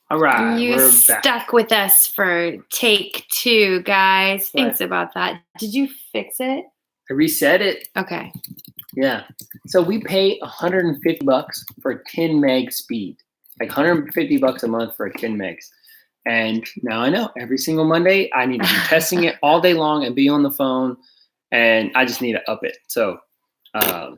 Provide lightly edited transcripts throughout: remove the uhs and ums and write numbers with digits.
All right, you we're stuck back. with us for take 2, guys. What? Thanks about that. Did you fix it? I reset it. Okay. Yeah. So we pay $150 for 10 meg speed, like $150 a month for 10 megs. And now I know every single Monday I need to be testing it all day long and be on the phone, and I just need to up it. So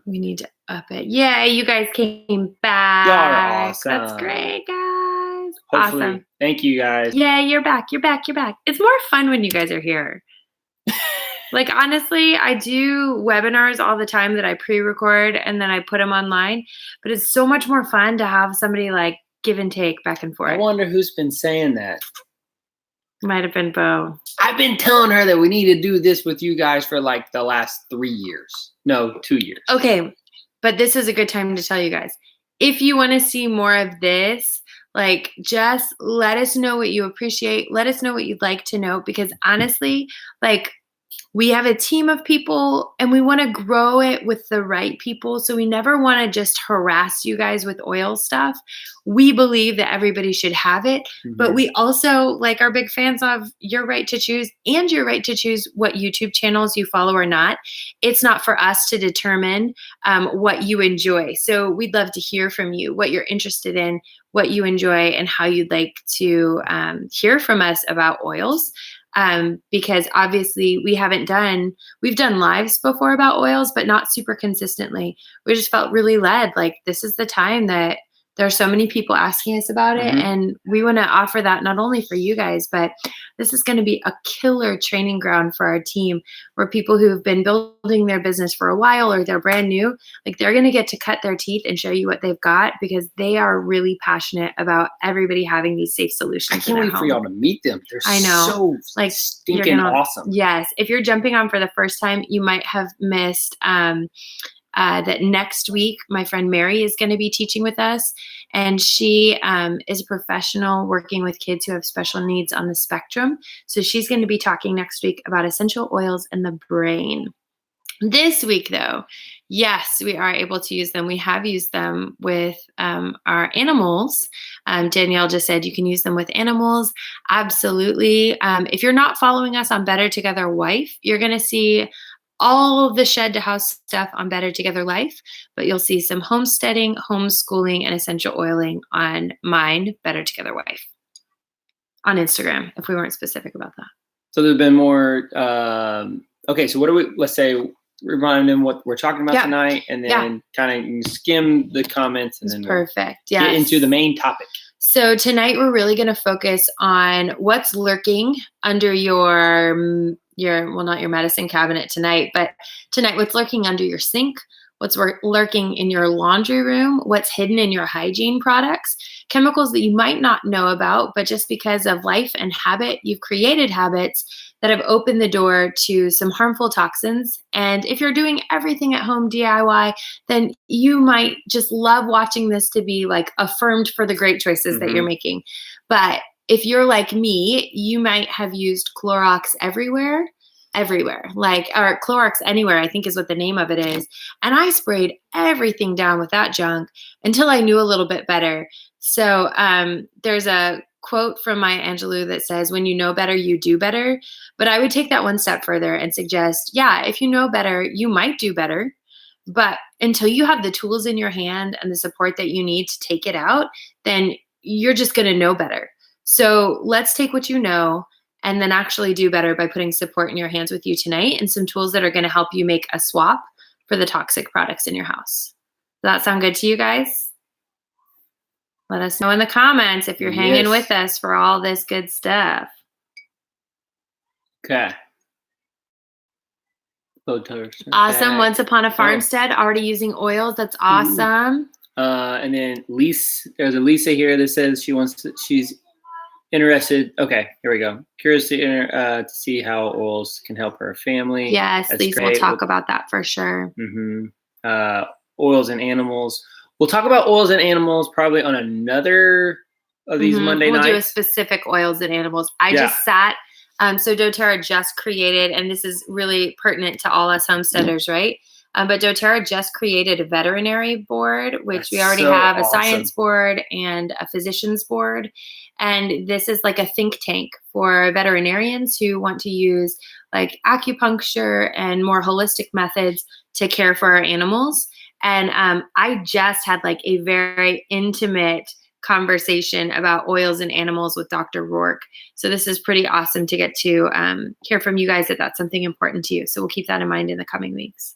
we need to up it. Yay, you guys came back. y'all are awesome. That's great, guys. Hopefully, awesome. Thank you guys. Yeah, you're back. You're back. You're back. It's more fun when you guys are here. Like, honestly, I do webinars all the time that I pre-record and then I put them online. But it's so much more fun to have somebody like give and take back and forth. I wonder who's been saying that. Might have been Bo. I've been telling her that we need to do this with you guys for like the last 3 years. No, 2 years. Okay, but this is a good time to tell you guys. If you want to see more of this, like, just let us know what you appreciate. Let us know what you'd like to know, because honestly, like, we have a team of people and we want to grow it with the right people. So we never want to just harass you guys with oil stuff. We believe that everybody should have it, but we also like are big fans of your right to choose and your right to choose what YouTube channels you follow or not. It's not for us to determine what you enjoy. So we'd love to hear from you, what you're interested in, what you enjoy, and how you'd like to hear from us about oils. Because obviously we've done lives before about oils, but not super consistently. We just felt really led, like this is the time that there are so many people asking us about it. And we want to offer that not only for you guys, but this is going to be a killer training ground for our team, where people who've been building their business for a while or they're brand new, like they're going to get to cut their teeth and show you what they've got, because they are really passionate about everybody having these safe solutions. I can't wait for y'all to meet them. They're so like stinking awesome. Yes. If you're jumping on for the first time, you might have missed that next week, my friend Mary is going to be teaching with us. And she is a professional working with kids who have special needs on the spectrum. So she's going to be talking next week about essential oils and the brain. This week, though, yes, we are able to use them. We have used them with our animals. Danielle just said you can use them with animals. Absolutely. If you're not following us on Better Together Wife, you're going to see all of the shed to house stuff on Better Together Life, but you'll see some homesteading, homeschooling, and essential oiling on mine, Better Together Wife, on Instagram, if we weren't specific about that. So there's been more. Okay, so what do we? Let's say remind them what we're talking about tonight, and then kind of skim the comments, and then perfect. Get into the main topic. So tonight we're really going to focus on what's lurking under your well, not your medicine cabinet tonight, but tonight what's lurking under your sink, what's lurking in your laundry room, what's hidden in your hygiene products, chemicals that you might not know about, but just because of life and habit, you've created habits that have opened the door to some harmful toxins. And if you're doing everything at home DIY, then you might just love watching this to be like affirmed for the great choices that you're making. But if you're like me, you might have used Clorox everywhere, like, or Clorox Anywhere, I think is what the name of it is. And I sprayed everything down with that junk until I knew a little bit better. So there's a quote from Maya Angelou that says, when you know better, you do better. But I would take that one step further and suggest, if you know better, you might do better. But until you have the tools in your hand and the support that you need to take it out, then you're just going to know better. So let's take what you know and then actually do better by putting support in your hands with you tonight and some tools that are going to help you make a swap for the toxic products in your house. Does that sound good to you guys? Let us know in the comments if you're hanging with us for all this good stuff. Okay. Awesome. Once Upon a Farmstead, already using oils. That's awesome. And then there's a Lisa here that says she's interested. Okay, here we go. Curious to see how oils can help her family. Yes, Lisa, we'll talk about that for sure. Oils and animals. We'll talk about oils and animals probably on another of these Monday nights. We'll do a specific oils and animals. I just sat. So doTERRA just created, and this is really pertinent to all us homesteaders, right? But doTERRA just created a veterinary board, which we That's already so have a awesome. science board and a physician's board. And this is like a think tank for veterinarians who want to use like acupuncture and more holistic methods to care for our animals. And I just had like a very intimate conversation about oils and animals with Dr. Rourke. So this is pretty awesome to get to hear from you guys that that's something important to you. So we'll keep that in mind in the coming weeks.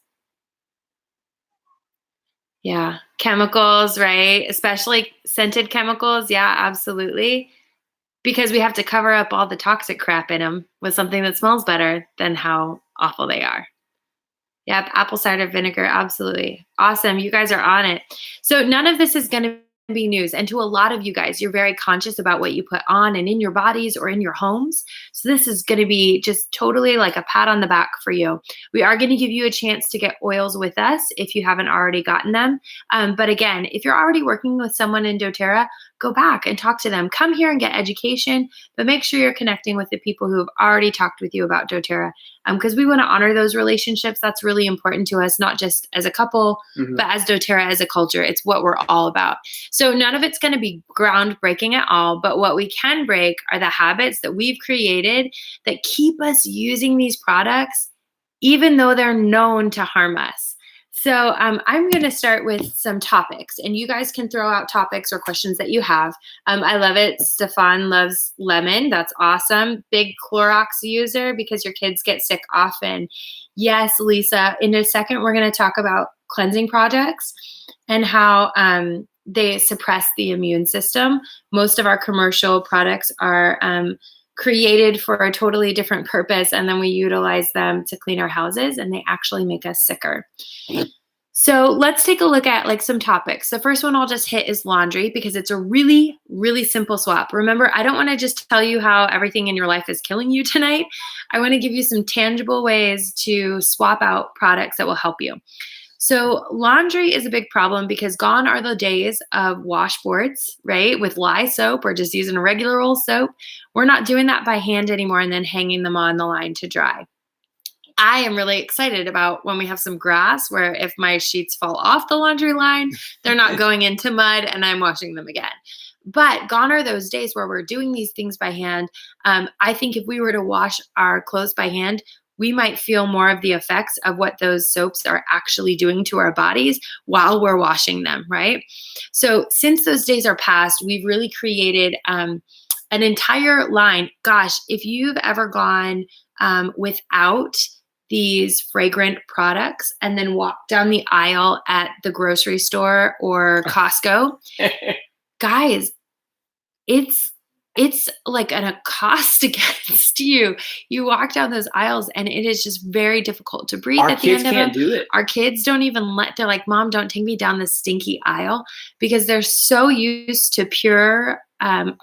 Yeah, chemicals, right? Especially scented chemicals. Yeah, absolutely. Because we have to cover up all the toxic crap in them with something that smells better than how awful they are. Yep, apple cider vinegar, absolutely. Awesome, you guys are on it. So none of this is going to be news. And to a lot of you guys, you're very conscious about what you put on and in your bodies or in your homes. So this is going to be just totally like a pat on the back for you. We are going to give you a chance to get oils with us if you haven't already gotten them. But again, if you're already working with someone in doTERRA, go back and talk to them. Come here and get education, but make sure you're connecting with the people who have already talked with you about doTERRA, because we want to honor those relationships. That's really important to us, not just as a couple, but as doTERRA as a culture. It's what we're all about. So none of it's going to be groundbreaking at all, but what we can break are the habits that we've created that keep us using these products, even though they're known to harm us. So I'm going to start with some topics, and you guys can throw out topics or questions that you have. I love it. Stefan loves lemon. That's awesome. Big Clorox user because your kids get sick often. Yes, Lisa. In a second, we're going to talk about cleansing products and how they suppress the immune system. Most of our commercial products are created for a totally different purpose, and then we utilize them to clean our houses, and they actually make us sicker. So let's take a look at like some topics. The first one I'll just hit is laundry because it's a really, really simple swap. Remember, I don't want to just tell you how everything in your life is killing you tonight. I want to give you some tangible ways to swap out products that will help you. So laundry is a big problem because gone are the days of washboards, right? With lye soap or just using a regular old soap. We're not doing that by hand anymore and then hanging them on the line to dry. I am really excited about when we have some grass where if my sheets fall off the laundry line, they're not going into mud and I'm washing them again. But gone are those days where we're doing these things by hand. I think if we were to wash our clothes by hand, we might feel more of the effects of what those soaps are actually doing to our bodies while we're washing them, right? So since those days are past, we've really created an entire line. Gosh, if you've ever gone without these fragrant products and then walked down the aisle at the grocery store or Costco, guys, it's like an accost against you. You walk down those aisles and it is just very difficult to breathe at the end of them. Our kids can't do it. Our kids don't even they're like, Mom, don't take me down this stinky aisle, because they're so used to pure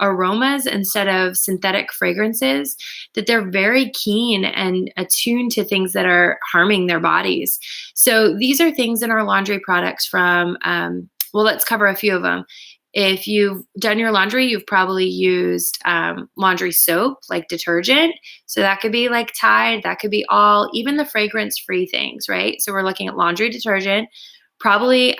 aromas instead of synthetic fragrances that they're very keen and attuned to things that are harming their bodies. So these are things in our laundry products from, well, let's cover a few of them. If you've done your laundry, you've probably used laundry soap, like detergent. So that could be like Tide, that could be all, even the fragrance-free things, right? So we're looking at laundry detergent, probably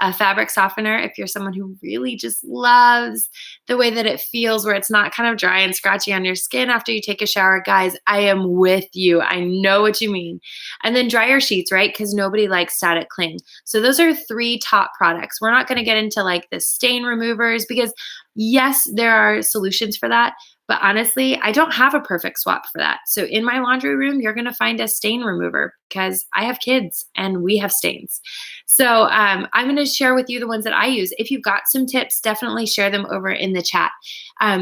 a fabric softener if you're someone who really just loves the way that it feels, where it's not kind of dry and scratchy on your skin after you take a shower. Guys, I am with you. I know what you mean. And then dryer sheets, right? Because nobody likes static cling. So those are 3 top products. We're not going to get into like the stain removers because yes, there are solutions for that. But honestly, I don't have a perfect swap for that. So in my laundry room, you're going to find a stain remover because I have kids and we have stains. So I'm going to share with you the ones that I use. If you've got some tips, definitely share them over in the chat.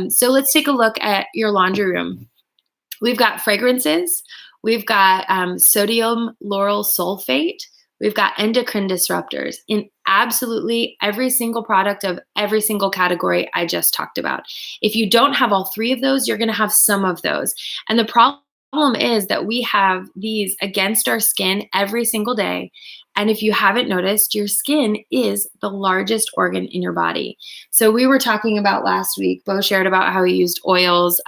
So let's take a look at your laundry room. We've got fragrances. We've got sodium lauryl sulfate. We've got endocrine disruptors in absolutely every single product of every single category I just talked about. If you don't have all 3 of those, you're going to have some of those. And the problem is that we have these against our skin every single day. And if you haven't noticed, your skin is the largest organ in your body. So we were talking about last week, Bo shared about how he used oils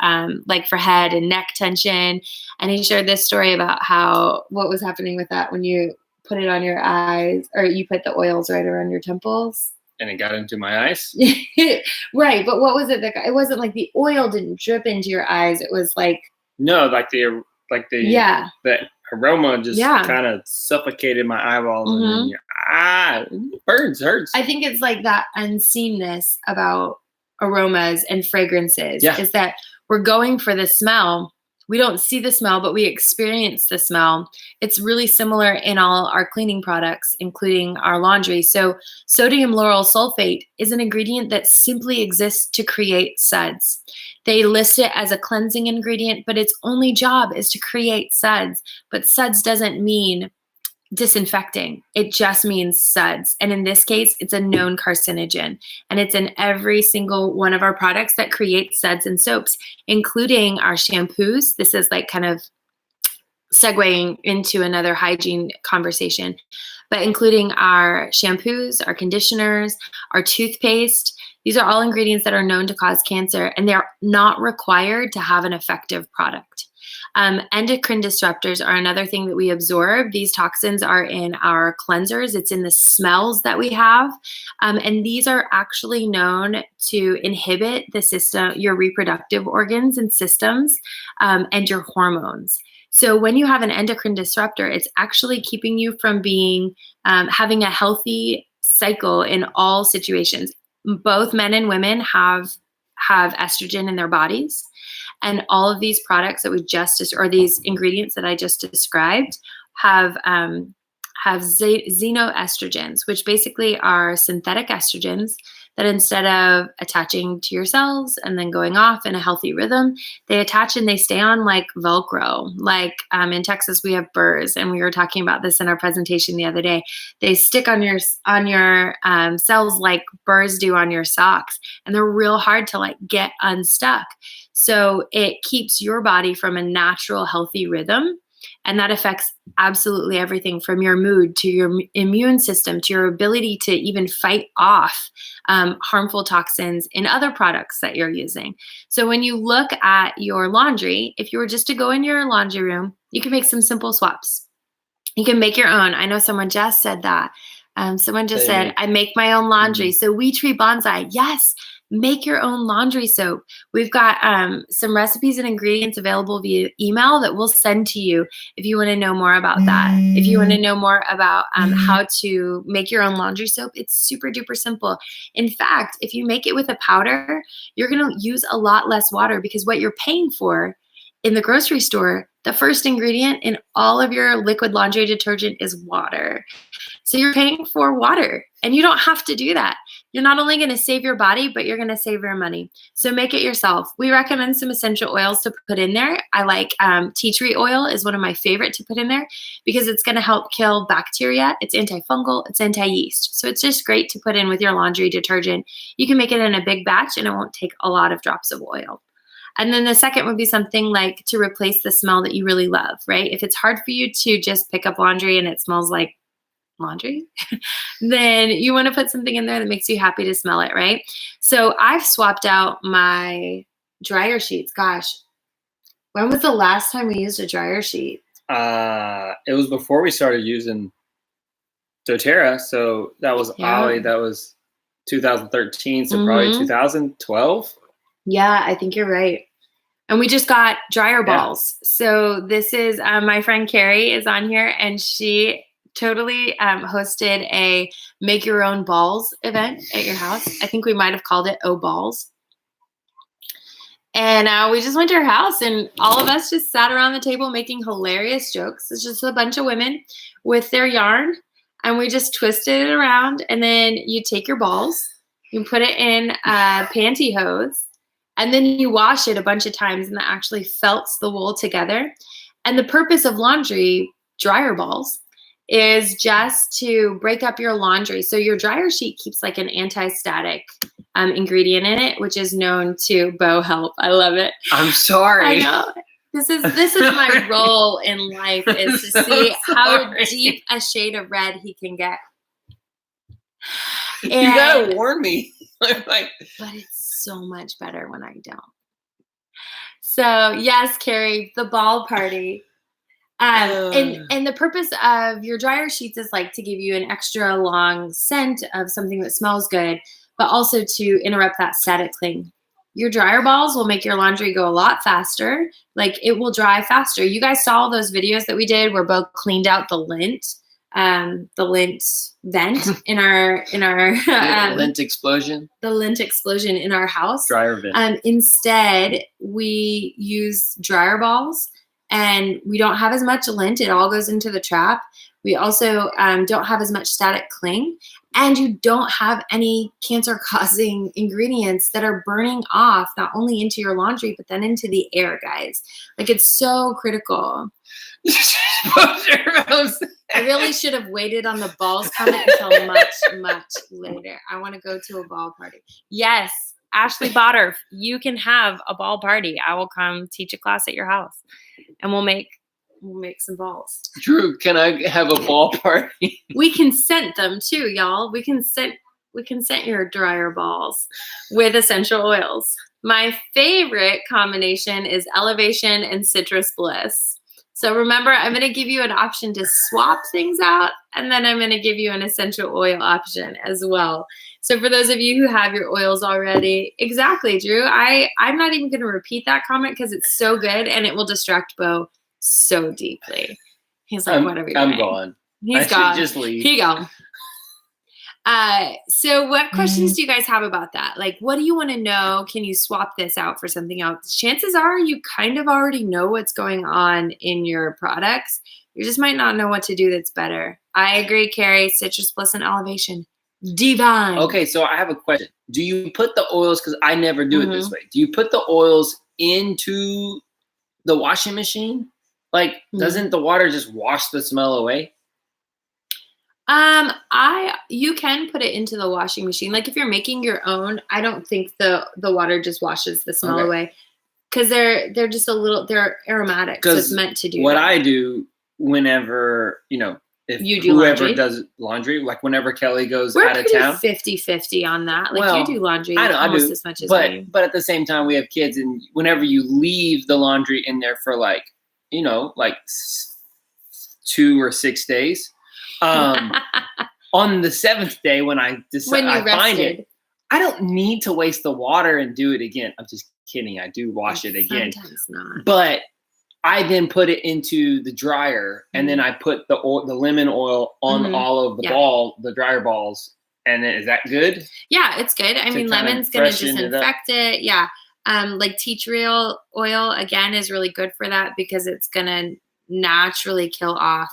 like for head and neck tension. And he shared this story about what was happening with that when you put it on your eyes, or you put the oils right around your temples. And it got into my eyes. Right. But what was it? It wasn't like the oil didn't drip into your eyes. It was like. No, the aroma just kind of suffocated my eyeballs. And then it burns, hurts. I think it's like that unseenness about aromas and fragrances is that we're going for the smell. We don't see the smell, but we experience the smell. It's really similar in all our cleaning products, including our laundry. So sodium lauryl sulfate is an ingredient that simply exists to create suds. They list it as a cleansing ingredient, but its only job is to create suds. But suds doesn't mean disinfecting. It just means suds. And in this case, it's a known carcinogen. And it's in every single one of our products that create suds and soaps, including our shampoos. This is like kind of segueing into another hygiene conversation, but including our shampoos, our conditioners, our toothpaste. These are all ingredients that are known to cause cancer, and they're not required to have an effective product. Endocrine disruptors are another thing that we absorb. These toxins are in our cleansers. It's in the smells that we have. And these are actually known to inhibit the system, your reproductive organs and systems, and your hormones. So when you have an endocrine disruptor, it's actually keeping you from being, having a healthy cycle in all situations. Both men and women have estrogen in their bodies. And all of these products that or these ingredients that I just described have xenoestrogens, which basically are synthetic estrogens that instead of attaching to your cells and then going off in a healthy rhythm, they attach and they stay on like Velcro. Like in Texas, we have burrs, and we were talking about this in our presentation the other day. They stick on your cells like burrs do on your socks, and they're real hard to like get unstuck. So it keeps your body from a natural, healthy rhythm. And that affects absolutely everything from your mood to your immune system to your ability to even fight off harmful toxins in other products that you're using. So when you look at your laundry, if you were just to go in your laundry room, you can make some simple swaps. You can make your own. I know someone just said that. Someone just said, I make my own laundry. So We Tree Bonsai. Yes. Make your own laundry soap. We've got some recipes and ingredients available via email that we'll send to you if you want to know more about that. If you want to know more about how to make your own laundry soap, it's super duper simple. In fact, if you make it with a powder, you're going to use a lot less water, because what you're paying for in the grocery store, the first ingredient in all of your liquid laundry detergent is water. So you're paying for water, and you don't have to do that. You're not only going to save your body, but you're going to save your money. So make it yourself. We recommend some essential oils to put in there. I like tea tree oil is one of my favorite to put in there, because it's going to help kill bacteria. It's antifungal. It's anti-yeast. So it's just great to put in with your laundry detergent. You can make it in a big batch, and it won't take a lot of drops of oil. And then the second would be something like to replace the smell that you really love, right? If it's hard for you to just pick up laundry and it smells like laundry, then you want to put something in there that makes you happy to smell it, right? So I've swapped out my dryer sheets. Gosh, when was the last time we used a dryer sheet? It was before we started using doTERRA. So that was Ollie. That was 2013. So probably 2012. Yeah, I think you're right. And we just got dryer balls. So this is my friend Carrie is on here, and she totally hosted a make your own balls event at your house. I think we might have called it Oh Balls. And we just went to her house, and all of us just sat around the table making hilarious jokes. It's just a bunch of women with their yarn, and we just twisted it around. And then you take your balls, you put it in pantyhose, and then you wash it a bunch of times, and that actually felts the wool together. And the purpose of laundry dryer balls is just to break up your laundry. So your dryer sheet keeps like an anti-static ingredient in it, which is known to bow help. I love it. I'm sorry. I know. This is my role in life, is to see how deep a shade of red he can get. And, you gotta warn me. But it's so much better when I don't. So yes, Carrie, the ball party. And the purpose of your dryer sheets is like to give you an extra long scent of something that smells good, but also to interrupt that static cling. Your dryer balls will make your laundry go a lot faster. Like it will dry faster. You guys saw those videos that we did where Bo cleaned out the lint vent in our lint explosion. The lint explosion in our house. Dryer vent. Instead, we use dryer balls, and we don't have as much lint. It all goes into the trap. We also don't have as much static cling, and you don't have any cancer-causing ingredients that are burning off not only into your laundry, but then into the air, guys. Like, it's so critical. I really should have waited on the balls comment until much, much later. I want to go to a ball party. Yes, Ashley Botter, you can have a ball party. I will come teach a class at your house, and we'll make some balls. Drew, can I have a ball party? We can scent them too, y'all. We can scent your dryer balls with essential oils. My favorite combination is Elevation and Citrus Bliss. So remember, I'm going to give you an option to swap things out, and then I'm going to give you an essential oil option as well. So for those of you who have your oils already, exactly, Drew, I'm not even going to repeat that comment because it's so good and it will distract Bo so deeply. He's like, what are we doing? I'm gone. He's gone. Should just leave. He gone. So what questions do you guys have about that? Like, what do you want to know? Can you swap this out for something else? Chances are you kind of already know what's going on in your products. You just might not know what to do that's better. I agree, Carrie. Citrus Bliss and Elevation. Divine. Okay, so I have a question. Do you put the oils, because I never do it this way. Do you put the oils into the washing machine? Like, doesn't the water just wash the smell away? You can put it into the washing machine. Like if you're making your own, I don't think the water just washes the smell away, because they're just they're aromatic. So it's meant to do what that. I do whenever, if you do whoever laundry? does laundry, like whenever Kelly goes We're out of town. 50-50 on that. Like well, you do laundry I almost do, as much as me. But at the same time, we have kids, and whenever you leave the laundry in there for like 2 or 6 days, on the 7th day when I decide I find it, I don't need to waste the water and do it again. I'm just kidding. I do wash it again. Sometimes not. But I then put it into the dryer, and then I put the lemon oil on all of the dryer balls. And then, is that good? Yeah, it's good. I mean, lemon's going to disinfect it. Yeah. Like tea tree oil, again, is really good for that because it's going to naturally kill off.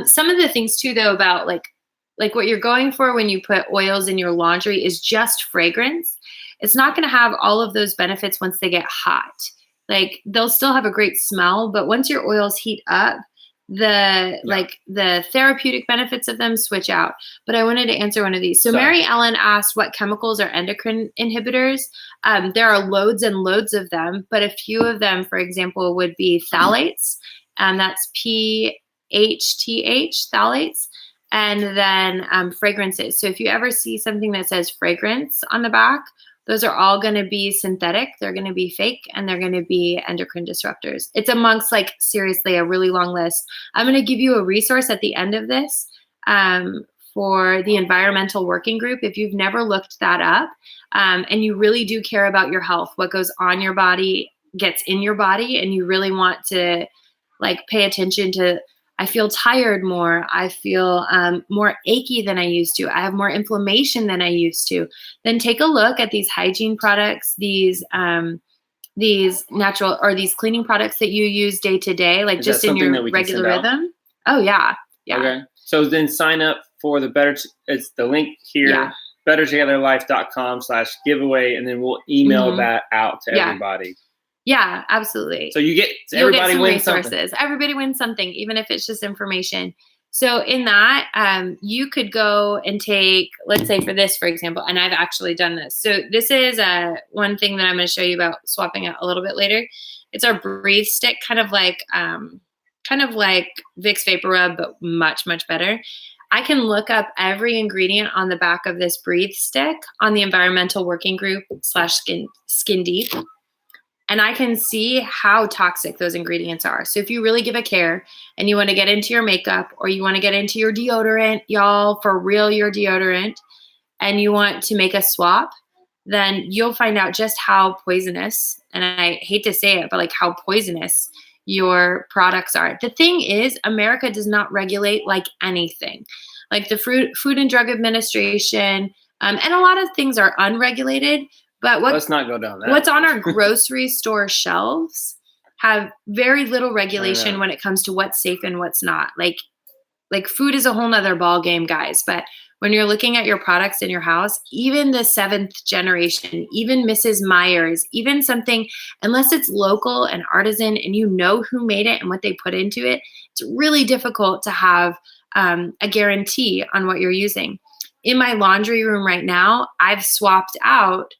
Some of the things too, though, about like what you're going for when you put oils in your laundry is just fragrance. It's not going to have all of those benefits once they get hot. Like they'll still have a great smell, but once your oils heat up, the therapeutic benefits of them switch out. But I wanted to answer one of these. So Mary Ellen asked what chemicals are endocrine inhibitors. There are loads and loads of them, but a few of them, for example, would be phthalates. That's PHTH, phthalates. And then fragrances. So if you ever see something that says fragrance on the back, those are all going to be synthetic. They're going to be fake, and they're going to be endocrine disruptors. It's amongst seriously a really long list. I'm going to give you a resource at the end of this for the environmental working group. If you've never looked that up and you really do care about your health, what goes on your body gets in your body, and you really want to pay attention to, I feel tired more. I feel more achy than I used to. I have more inflammation than I used to. Then take a look at these hygiene products, these natural or these cleaning products that you use day to day, like just in your regular rhythm. Oh yeah. Yeah. Okay. So then sign up for it's the link here, bettertogetherlife.com/giveaway. And then we'll email that out to everybody. Yeah, absolutely. So everybody wins something. Everybody wins something, even if it's just information. So in that, you could go and take, let's say for this, for example, and I've actually done this. So this is one thing that I'm going to show you about swapping out a little bit later. It's our Breathe Stick, kind of like Vicks Vapor Rub, but much, much better. I can look up every ingredient on the back of this Breathe Stick on the environmental working group /Skin Deep. and I can see how toxic those ingredients are. So if you really give a care and you want to get into your makeup or you want to get into your deodorant, y'all, for real, your deodorant, and you want to make a swap, then you'll find out just how poisonous, and I hate to say it, but like how poisonous your products are. The thing is, America does not regulate like anything. Like the Food and Drug Administration, and a lot of things are unregulated, but let's not go down that. What's on our grocery store shelves have very little regulation when it comes to what's safe and what's not. Like food is a whole nother ball game, guys. But when you're looking at your products in your house, even the 7th generation, even Mrs. Meyer's, even something, unless it's local and artisan and you know who made it and what they put into it, it's really difficult to have a guarantee on what you're using. In my laundry room right now, I've swapped out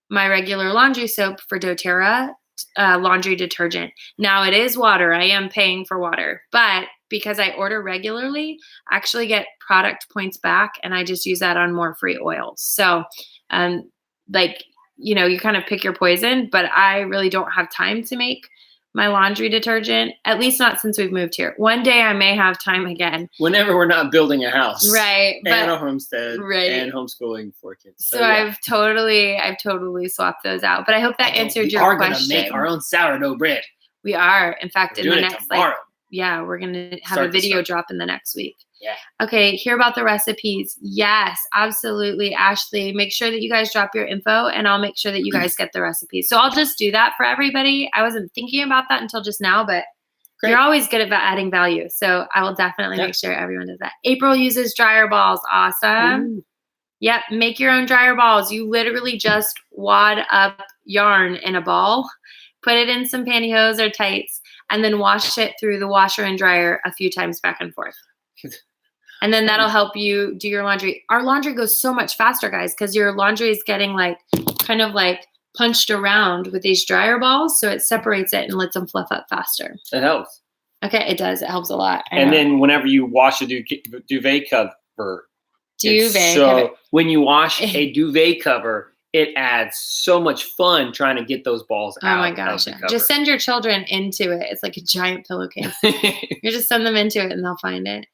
my regular laundry soap for doTERRA laundry detergent. Now it is water. I am paying for water, but because I order regularly, I actually get product points back, and I just use that on more free oils. So, you kind of pick your poison, but I really don't have time to make my laundry detergent, at least not since we've moved here. One day I may have time again. Whenever we're not building a house. Right. And a homestead. Right. And homeschooling 4 kids. So yeah. I've totally swapped those out. But I hope that answered your question. We are going to make our own sourdough bread. We are. In fact, in the next tomorrow. We're going to have a video drop in the next week. Yeah. Okay, hear about the recipes. Yes, absolutely, Ashley. Make sure that you guys drop your info, and I'll make sure that you guys get the recipes. So I'll just do that for everybody. I wasn't thinking about that until just now, but Great. You're always good at adding value. So I will definitely make sure everyone does that. April uses dryer balls. Awesome. Ooh. Yep, make your own dryer balls. You literally just wad up yarn in a ball, put it in some pantyhose or tights, and then wash it through the washer and dryer a few times back and forth. And then that'll help you do your laundry. Our laundry goes so much faster, guys, because your laundry is getting kind of punched around with these dryer balls. So it separates it and lets them fluff up faster. It helps. Okay, it does. It helps a lot. And then whenever you wash a duvet cover. When you wash a duvet cover, it adds so much fun trying to get those balls out. Oh my gosh. Just send your children into it. It's like a giant pillowcase. You just send them into it and they'll find it.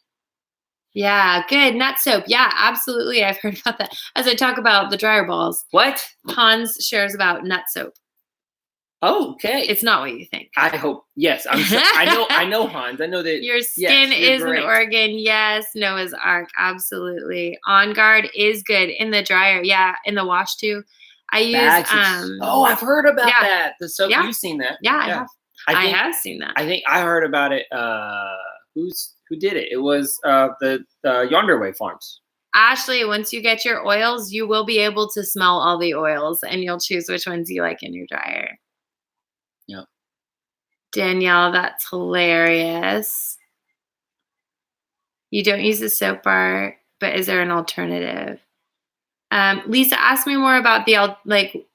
Yeah, good. Nut soap. Yeah, absolutely. I've heard about that. As I talk about the dryer balls. What? Hans shares about nut soap. Oh, okay. It's not what you think. I hope. Yes. I know Hans. I know that. Your skin is an organ. Yes. Noah's Ark. Absolutely. On Guard is good in the dryer. Yeah. In the wash too. I use, I've heard about that. The soap. Yeah. You've seen that. Yeah, I have. I have seen that. I think I heard about it. Who did it? It was the Yonderway Farms. Ashley, once you get your oils, you will be able to smell all the oils, and you'll choose which ones you like in your dryer. Yeah. Danielle, that's hilarious. You don't use the soap bar, but is there an alternative? Lisa, ask me more about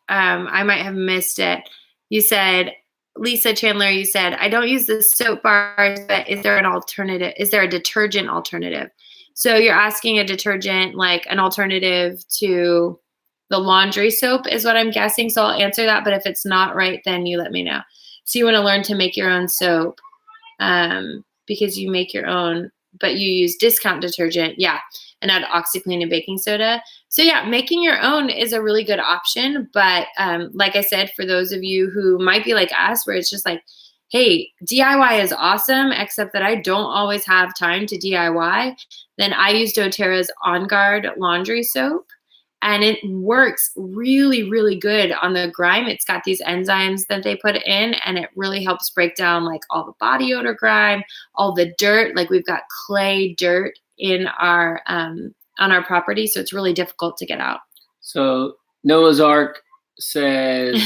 I might have missed it. You said, Lisa Chandler, you said, I don't use the soap bars, but is there an alternative? Is there a detergent alternative? So you're asking a detergent, like an alternative to the laundry soap is what I'm guessing. So I'll answer that. But if it's not right, then you let me know. So you want to learn to make your own soap because you make your own, but you use discount detergent. Yeah. And add OxyClean and baking soda. So yeah, making your own is a really good option. But like I said, for those of you who might be like us, where it's just like, hey, DIY is awesome, except that I don't always have time to DIY, then I use doTERRA's On Guard laundry soap. And it works really, really good on the grime. It's got these enzymes that they put in, and it really helps break down like all the body odor grime, all the dirt. Like we've got clay dirt in our on our property, so it's really difficult to get out. So Noah's Ark says,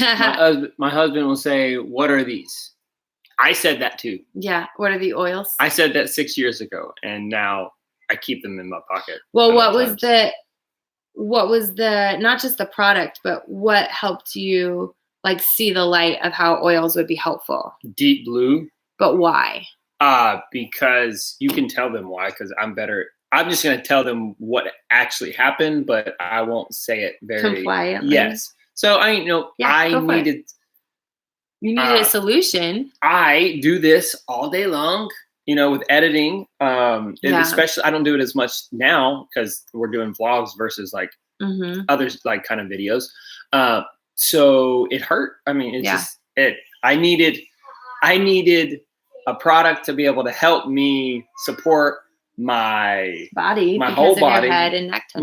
my husband will say, "What are these?" I said that too. Yeah, what are the oils? I said that 6 years ago, and now I keep them in my pocket. Well, what was the not just the product, but what helped you like see the light of how oils would be helpful? Deep Blue. But why? Because you can tell them why, because I'm better. I'm just going to tell them what actually happened, but I won't say it very compliantly. Yes. So I needed You needed a solution. I do this all day long, with editing. Especially, I don't do it as much now because we're doing vlogs versus like others, like kind of videos. So it hurt. I mean, it's just it. I needed a product to be able to help me support my body, my whole body, your head and neck tension.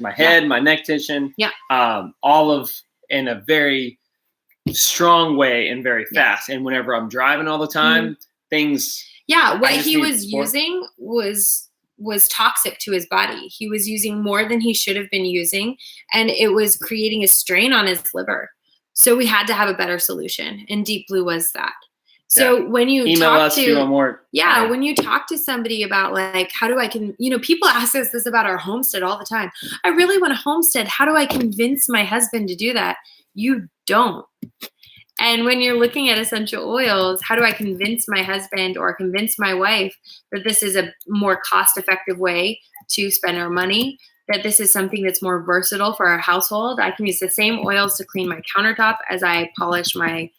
My head, my neck tension. Yeah. All of in a very strong way and very fast. And whenever I'm driving all the time, things. Yeah, what he was using was toxic to his body. He was using more than he should have been using, and it was creating a strain on his liver. So we had to have a better solution, and Deep Blue was that. So when you email talk us if you want more. when you talk to somebody about like, how do I people ask us this about our homestead all the time. I really want a homestead. How do I convince my husband to do that? You don't. And when you're looking at essential oils, how do I convince my husband or convince my wife that this is a more cost-effective way to spend our money, that this is something that's more versatile for our household? I can use the same oils to clean my countertop as I polish my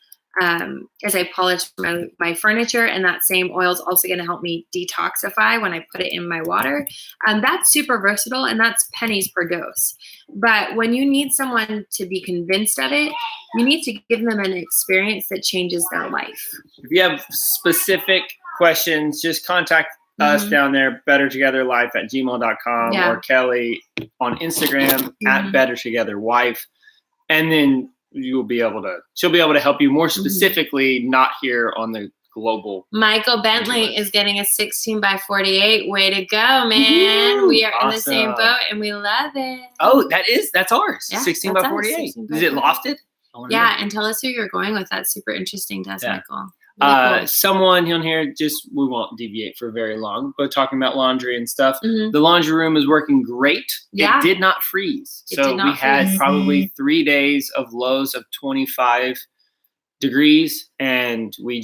my furniture, and that same oil is also going to help me detoxify when I put it in my water. That's super versatile, and that's pennies per dose. But when you need someone to be convinced of it, you need to give them an experience that changes their life. If you have specific questions, just contact us down there, bettertogetherlife@gmail.com or Kelly on Instagram @bettertogetherwife. And then she'll be able to help you more specifically, not here on the global. Michael Bentley is getting a 16x48. Way to go, man. We are in the same boat and we love it. Oh, that's ours. 16x48. Is it lofted? Yeah, and tell us who you're going with. That's super interesting to us, Michael. Really cool. Someone on here, we won't deviate for very long, but talking about laundry and stuff. The laundry room is working great. It did not freeze. So we had probably 3 days of lows of 25 degrees, and we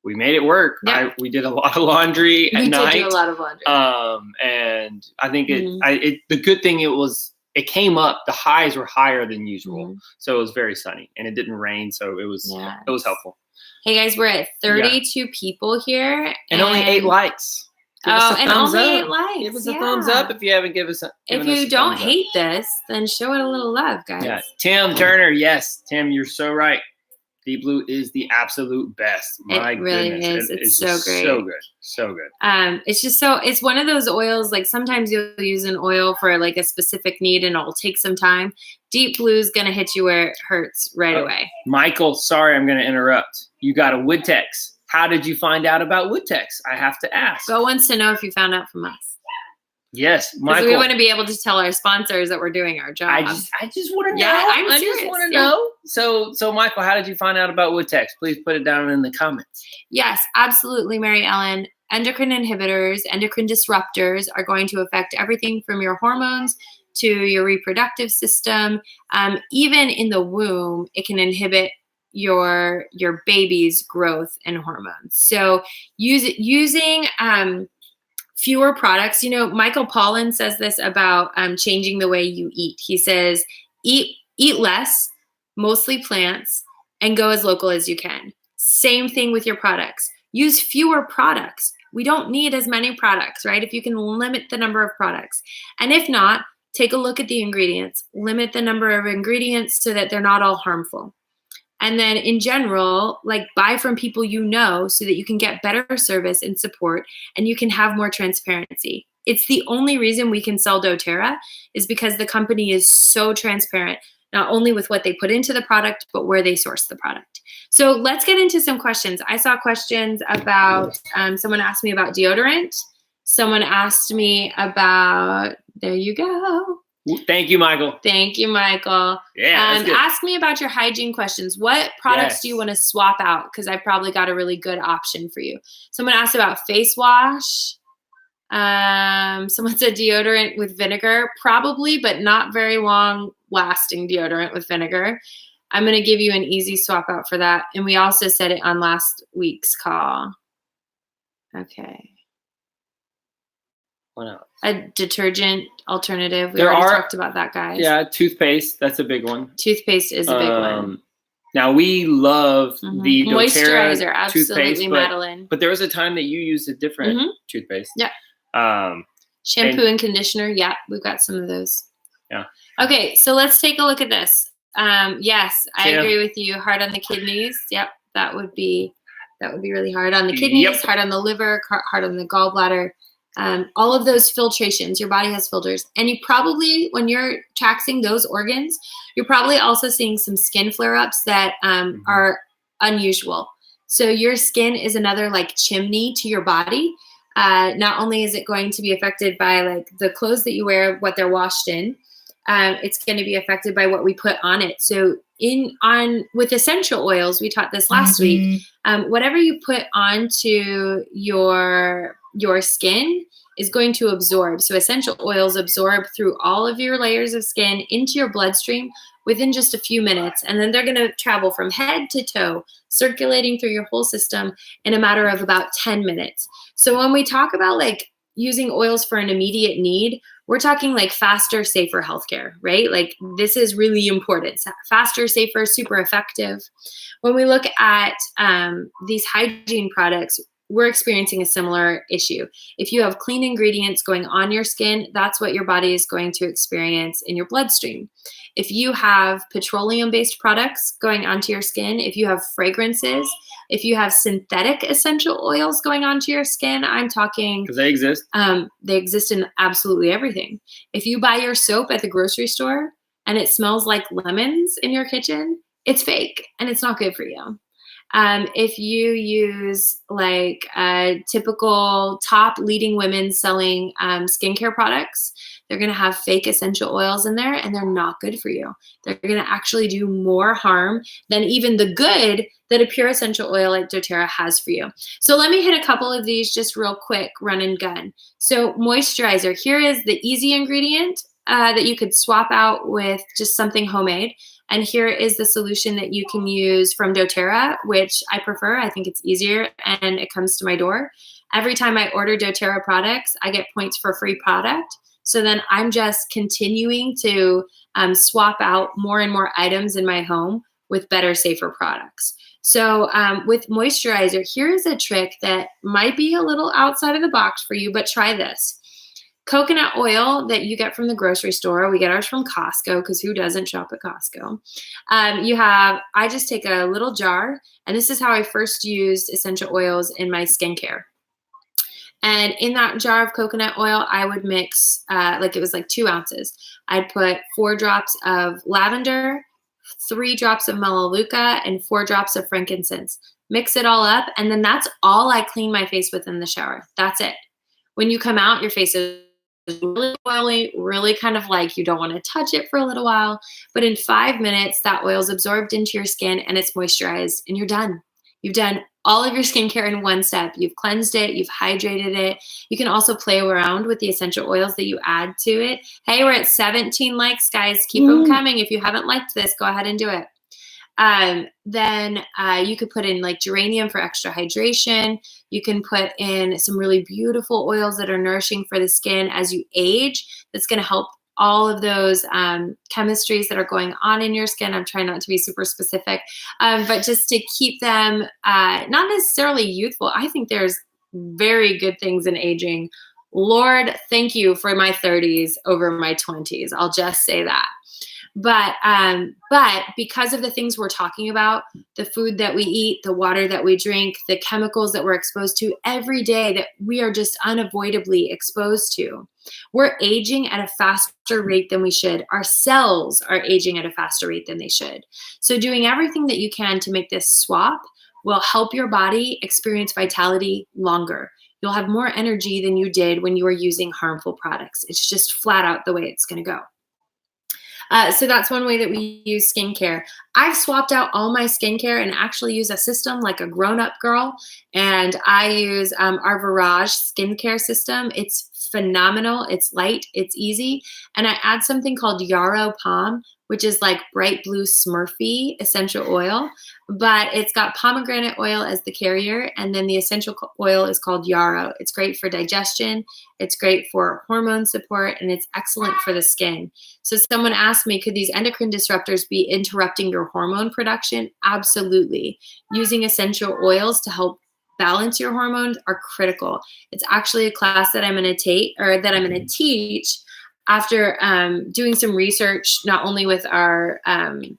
made it work. We did a lot of laundry at night. We did do a lot of laundry. And I think the good thing it came up. The highs were higher than usual, so it was very sunny, and it didn't rain, so it was helpful. Hey guys, we're at 32 people here, and only 8 likes. Give us a thumbs up. 8 likes. Give us a thumbs up if you haven't given us. If you don't hate this, then show it a little love, guys. Yeah. Tim Turner, yes, Tim, you're so right. Deep Blue is the absolute best. My goodness. It's so great. So good. So good. It's one of those oils, like sometimes you'll use an oil for like a specific need and it'll take some time. Deep Blue is going to hit you where it hurts right away. Michael, sorry, I'm going to interrupt. You got a Woodtex. How did you find out about Woodtex? I have to ask. Bill wants to know if you found out from us. Yes, Michael. We want to be able to tell our sponsors that we're doing our job. I just want to know. Yeah, I just want to know. So Michael, how did you find out about Woodtex? Please put it down in the comments. Yes, absolutely, Mary Ellen. Endocrine inhibitors, endocrine disruptors are going to affect everything from your hormones to your reproductive system. Even in the womb, it can inhibit your baby's growth and hormones. So using fewer products. Michael Pollan says this about changing the way you eat. He says, eat less, mostly plants, and go as local as you can. Same thing with your products. Use fewer products. We don't need as many products, right? If you can limit the number of products. And if not, take a look at the ingredients. Limit the number of ingredients so that they're not all harmful. And then in general, buy from people so that you can get better service and support and you can have more transparency. It's the only reason we can sell doTERRA is because the company is so transparent, not only with what they put into the product, but where they source the product. So let's get into some questions. I saw questions about, someone asked me about deodorant. Someone asked me about, there you go. Thank you, Michael. Thank you, Michael. Yeah. Ask me about your hygiene questions. What products do you want to swap out? Because I probably got a really good option for you. Someone asked about face wash. Someone said deodorant with vinegar. Probably, but not very long lasting deodorant with vinegar. I'm going to give you an easy swap out for that. And we also said it on last week's call. Okay. What else? A detergent alternative. We already talked about that, guys. Yeah, toothpaste. That's a big one. Toothpaste is a big one. Now we love the doTERRA moisturizer, absolutely, toothpaste, Madeline. but there was a time that you used a different toothpaste. Yeah. Um, Shampoo and conditioner. Yeah, we've got some of those. Yeah. Okay, so let's take a look at this. Yes, I agree with you. Hard on the kidneys. Yep, that would be really hard on the kidneys, hard on the liver, hard on the gallbladder. All of those filtrations, your body has filters. And you probably, when you're taxing those organs, you're probably also seeing some skin flare-ups that are unusual. So your skin is another like chimney to your body. Not only is it going to be affected by like the clothes that you wear, what they're washed in, it's going to be affected by what we put on it. So with essential oils, we taught this last week, whatever you put onto your skin is going to absorb. So essential oils absorb through all of your layers of skin into your bloodstream within just a few minutes. And then they're going to travel from head to toe, circulating through your whole system in a matter of about 10 minutes. So when we talk about like using oils for an immediate need, we're talking like faster, safer healthcare, right? Like this is really important. Faster, safer, super effective. When we look at these hygiene products, we're experiencing a similar issue. If you have clean ingredients going on your skin, that's what your body is going to experience in your bloodstream. If you have petroleum-based products going onto your skin, if you have fragrances, if you have synthetic essential oils going onto your skin, I'm talking... Because they exist. They exist in absolutely everything. If you buy your soap at the grocery store and it smells like lemons in your kitchen, it's fake and it's not good for you. If you use like typical top leading women selling skincare products, they're going to have fake essential oils in there and they're not good for you. They're going to actually do more harm than even the good that a pure essential oil like doTERRA has for you. So let me hit a couple of these just real quick, run and gun. So moisturizer, here is the easy ingredient that you could swap out with just something homemade. And here is the solution that you can use from doTERRA, which I prefer. I think it's easier and it comes to my door. Every time I order doTERRA products, I get points for free product. So then I'm just continuing to swap out more and more items in my home with better, safer products. So with moisturizer, here is a trick that might be a little outside of the box for you, but try this. Coconut oil that you get from the grocery store. We get ours from Costco because who doesn't shop at Costco? I just take a little jar, and this is how I first used essential oils in my skincare. And in that jar of coconut oil, I would mix, like it was like 2 ounces. I'd put 4 drops of lavender, 3 drops of melaleuca, and 4 drops of frankincense. Mix it all up, and then that's all I clean my face with in the shower. That's it. When you come out, your face is really oily, really kind of like you don't want to touch it for a little while. But in 5 minutes, that oil is absorbed into your skin and it's moisturized and you're done. You've done all of your skincare in one step. You've cleansed it. You've hydrated it. You can also play around with the essential oils that you add to it. Hey, we're at 17 likes, guys. Keep them coming. If you haven't liked this, go ahead and do it. Then you could put in like geranium for extra hydration. You can put in some really beautiful oils that are nourishing for the skin as you age. That's going to help all of those chemistries that are going on in your skin. I'm trying not to be super specific, but just to keep them not necessarily youthful. I think there's very good things in aging. Lord, thank you for my 30s over my 20s. I'll just say that. But because of the things we're talking about, the food that we eat, the water that we drink, the chemicals that we're exposed to every day that we are just unavoidably exposed to, we're aging at a faster rate than we should. Our cells are aging at a faster rate than they should. So doing everything that you can to make this swap will help your body experience vitality longer. You'll have more energy than you did when you were using harmful products. It's just flat out the way it's going to go. So that's one way that we use skincare. I've swapped out all my skincare and actually use a system like a grown-up girl. And I use our Virage skincare system. It's phenomenal. It's light, it's easy. And I add something called Yarrow Palm, which is like bright blue Smurfy essential oil, but it's got pomegranate oil as the carrier. And then the essential oil is called yarrow. It's great for digestion. It's great for hormone support, and it's excellent for the skin. So someone asked me, could these endocrine disruptors be interrupting your hormone production? Absolutely. Using essential oils to help balance your hormones are critical. It's actually a class that I'm going to take, or that I'm going to teach, after doing some research, not only with our diamond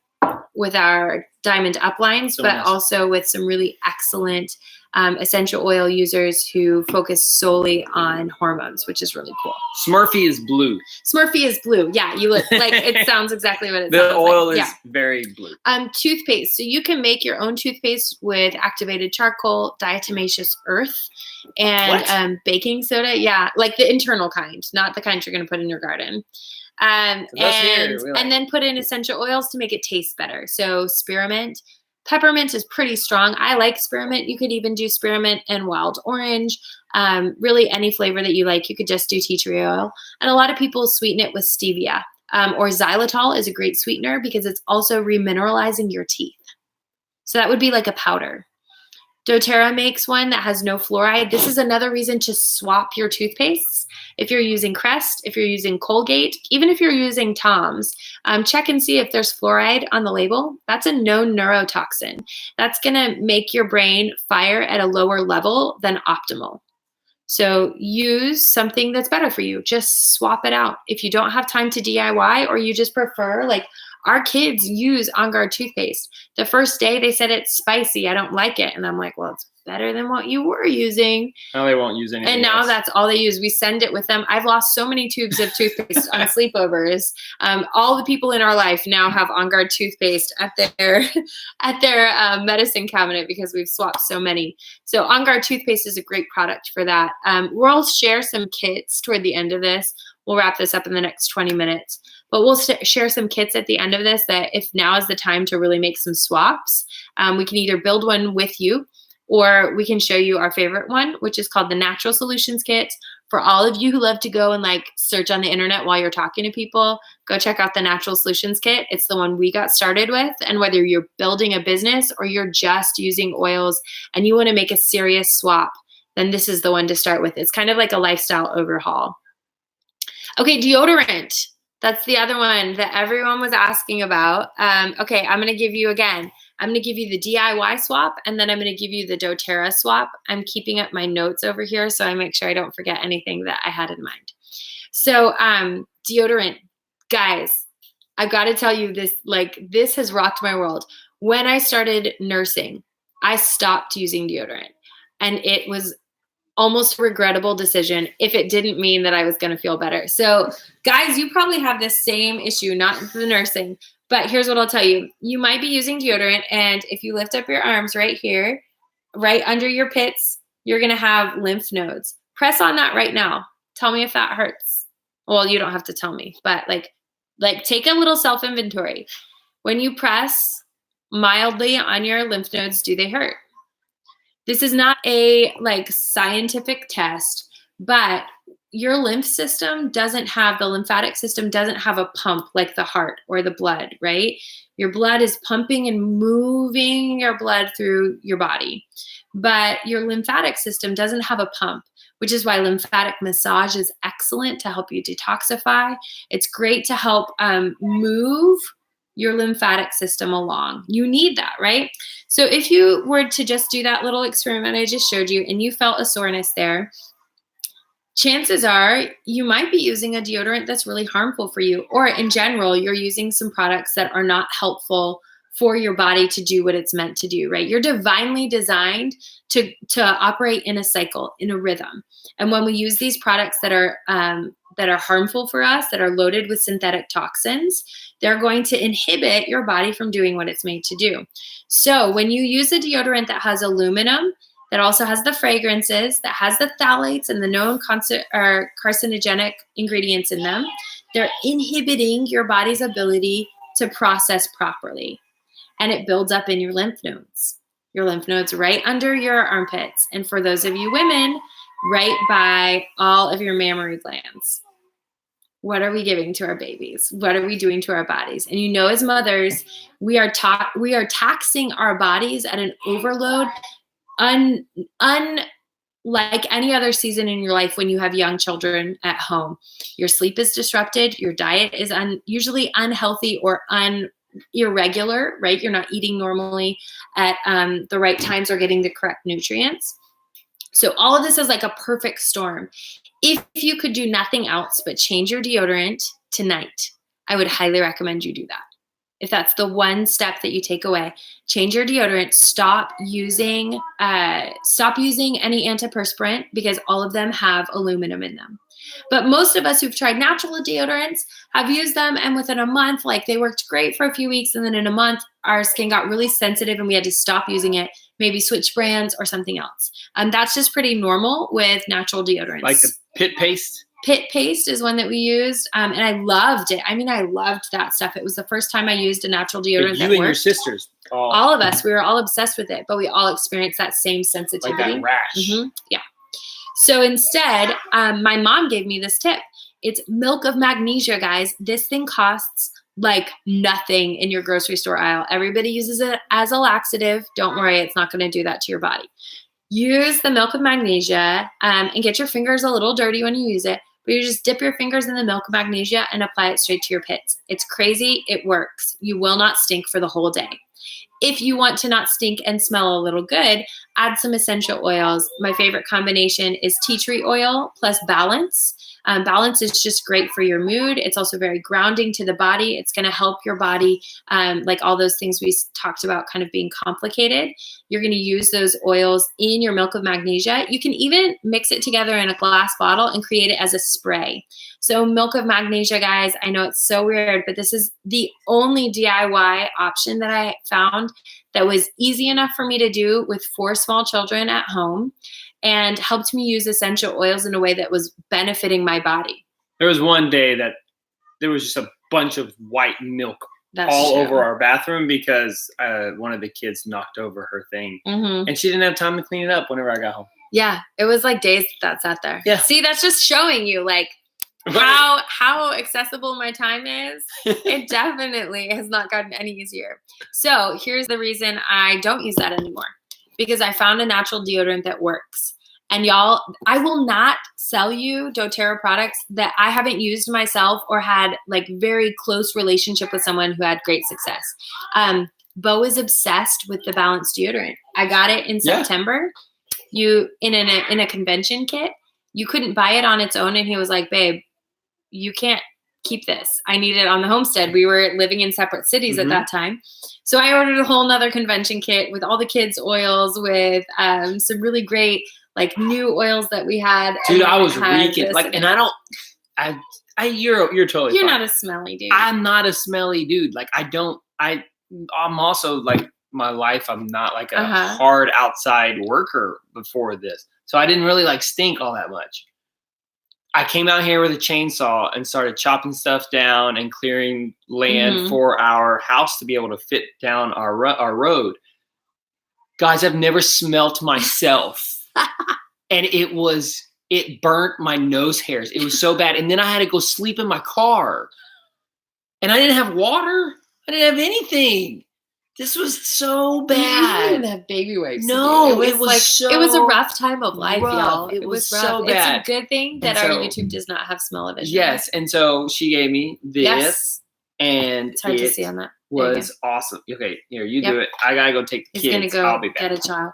uplines, but also with some really excellent essential oil users who focus solely on hormones, which is really cool. Smurfy is blue. Smurfy is blue. Yeah, you look like it sounds exactly what it sounds like. The oil is very blue. Toothpaste. So you can make your own toothpaste with activated charcoal, diatomaceous earth, and baking soda. Yeah, like the internal kind, not the kind you're going to put in your garden. And then put in essential oils to make it taste better. So spearmint. Peppermint is pretty strong. I like spearmint. You could even do spearmint and wild orange. Really any flavor that you like. You could just do tea tree oil. And a lot of people sweeten it with stevia. Or xylitol is a great sweetener because it's also remineralizing your teeth. So that would be like a powder. doTERRA makes one that has no fluoride. This is another reason to swap your toothpastes. If you're using Crest, if you're using Colgate, even if you're using Tom's, check and see if there's fluoride on the label. That's a known neurotoxin. That's going to make your brain fire at a lower level than optimal. So use something that's better for you. Just swap it out. If you don't have time to DIY, or you just prefer, like our kids use On Guard toothpaste. The first day they said it's spicy. I don't like it. And I'm like, well, it's better than what you were using. Now they won't use anything And now else. that's all they use. We send it with them. I've lost so many tubes of toothpaste on sleepovers. All the people in our life now have On Guard toothpaste at their medicine cabinet because we've swapped so many. So On Guard toothpaste is a great product for that. We'll share some kits toward the end of this. We'll wrap this up in the next 20 minutes. But we'll share some kits at the end of this that if now is the time to really make some swaps, we can either build one with you, or we can show you our favorite one, which is called the Natural Solutions Kit. For all of you who love to go and like search on the internet while you're talking to people, go check out the Natural Solutions Kit. It's the one we got started with. And whether you're building a business or you're just using oils and you want to make a serious swap, then this is the one to start with. It's kind of like a lifestyle overhaul. Okay, deodorant. That's the other one that everyone was asking about. Okay, I'm going to give you again. I'm going to give you the DIY swap, and then I'm going to give you the doTERRA swap. I'm keeping up my notes over here so I make sure I don't forget anything that I had in mind. So deodorant. Guys, I've got to tell you this, like this has rocked my world. When I started nursing, I stopped using deodorant, and it was almost a regrettable decision if it didn't mean that I was going to feel better. So guys, you probably have this same issue, not the nursing, but here's what I'll tell you. You might be using deodorant, and if you lift up your arms right here, right under your pits, you're going to have lymph nodes. Press on that right now. Tell me if that hurts. Well, you don't have to tell me, but like take a little self-inventory. When you press mildly on your lymph nodes, do they hurt? This is not a like scientific test, but your lymphatic system doesn't have a pump like the heart or the blood, right? Your blood is pumping and moving your blood through your body, but your lymphatic system doesn't have a pump, which is why lymphatic massage is excellent to help you detoxify. It's great to help move your lymphatic system along. You need that, right? So if you were to just do that little experiment I just showed you and you felt a soreness there, chances are you might be using a deodorant that's really harmful for you, or in general, you're using some products that are not helpful for your body to do what it's meant to do, right? You're divinely designed to operate in a cycle, in a rhythm. And when we use these products that are harmful for us, that are loaded with synthetic toxins, they're going to inhibit your body from doing what it's made to do. So when you use a deodorant that has aluminum, that also has the fragrances, that has the phthalates and the known carcinogenic ingredients in them, they're inhibiting your body's ability to process properly. And it builds up in your lymph nodes right under your armpits. And for those of you women, right by all of your mammary glands. What are we giving to our babies? What are we doing to our bodies? And you know, as mothers, we are taxing our bodies at an overload, unlike any other season in your life when you have young children at home. Your sleep is disrupted. Your diet is usually unhealthy or irregular, right? You're not eating normally at the right times or getting the correct nutrients. So all of this is like a perfect storm. If you could do nothing else but change your deodorant tonight, I would highly recommend you do that. If that's the one step that you take away, change your deodorant. Stop using any antiperspirant because all of them have aluminum in them. But most of us who've tried natural deodorants have used them, and within a month, like they worked great for a few weeks, and then in a month, our skin got really sensitive and we had to stop using it, maybe switch brands or something else. That's just pretty normal with natural deodorants. Like the pit paste? Pit paste is one that we used, and I loved it. I mean, I loved that stuff. It was the first time I used a natural deodorant that worked. Your sisters. All of us, we were all obsessed with it, but we all experienced that same sensitivity. Like that rash. Mm-hmm. Yeah. So instead, my mom gave me this tip. It's milk of magnesia, guys. This thing costs like nothing in your grocery store aisle. Everybody uses it as a laxative. Don't worry, it's not going to do that to your body. Use the milk of magnesia and get your fingers a little dirty when you use it. But you just dip your fingers in the milk of magnesia and apply it straight to your pits. It's crazy. It works. You will not stink for the whole day. If you want to not stink and smell a little good, add some essential oils. My favorite combination is tea tree oil plus Balance. Balance is just great for your mood. It's also very grounding to the body. It's going to help your body, like all those things we talked about kind of being complicated. You're going to use those oils in your milk of magnesia. You can even mix it together in a glass bottle and create it as a spray. So milk of magnesia, guys, I know it's so weird, but this is the only DIY option that I found that was easy enough for me to do with 4 small children at home and helped me use essential oils in a way that was benefiting my body. There was one day that there was just a bunch of white milk over our bathroom because one of the kids knocked over her thing. Mm-hmm. And she didn't have time to clean it up whenever I got home. Yeah, it was like days that sat there. Yeah. See, that's just showing you like how accessible my time is. It definitely has not gotten any easier. So here's the reason I don't use that anymore. Because I found a natural deodorant that works. And y'all, I will not sell you doTERRA products that I haven't used myself or had like very close relationship with someone who had great success. Bo is obsessed with the Balance deodorant. I got it in September. You in a convention kit. You couldn't buy it on its own, and he was like, "Babe, you can't keep this. I need it on the Homestead." We were living in separate cities at that time. So I ordered a whole nother convention kit with all the kids' oils, with some really great like new oils that we had. Dude, I was reeking. Like, and I don't, you're totally You're fine. not a smelly dude. I'm not a smelly dude. Like I'm also like my life. I'm not like a hard outside worker before this. So I didn't really like stink all that much. I came out here with a chainsaw and started chopping stuff down and clearing land for our house to be able to fit down our road. Guys, I've never smelt myself. And it burnt my nose hairs. It was so bad. And then I had to go sleep in my car. And I didn't have water. I didn't have anything. This was so bad. You didn't have baby wipes. No, it was a rough time of life, y'all. It was rough. So bad. It's a good thing that our YouTube does not have smell-o-vision. Yes, and so she gave me this, and it's hard to see on that. Was awesome. Okay, here, you do it. I gotta go take the kids. He's gonna I'll be back. Get a child.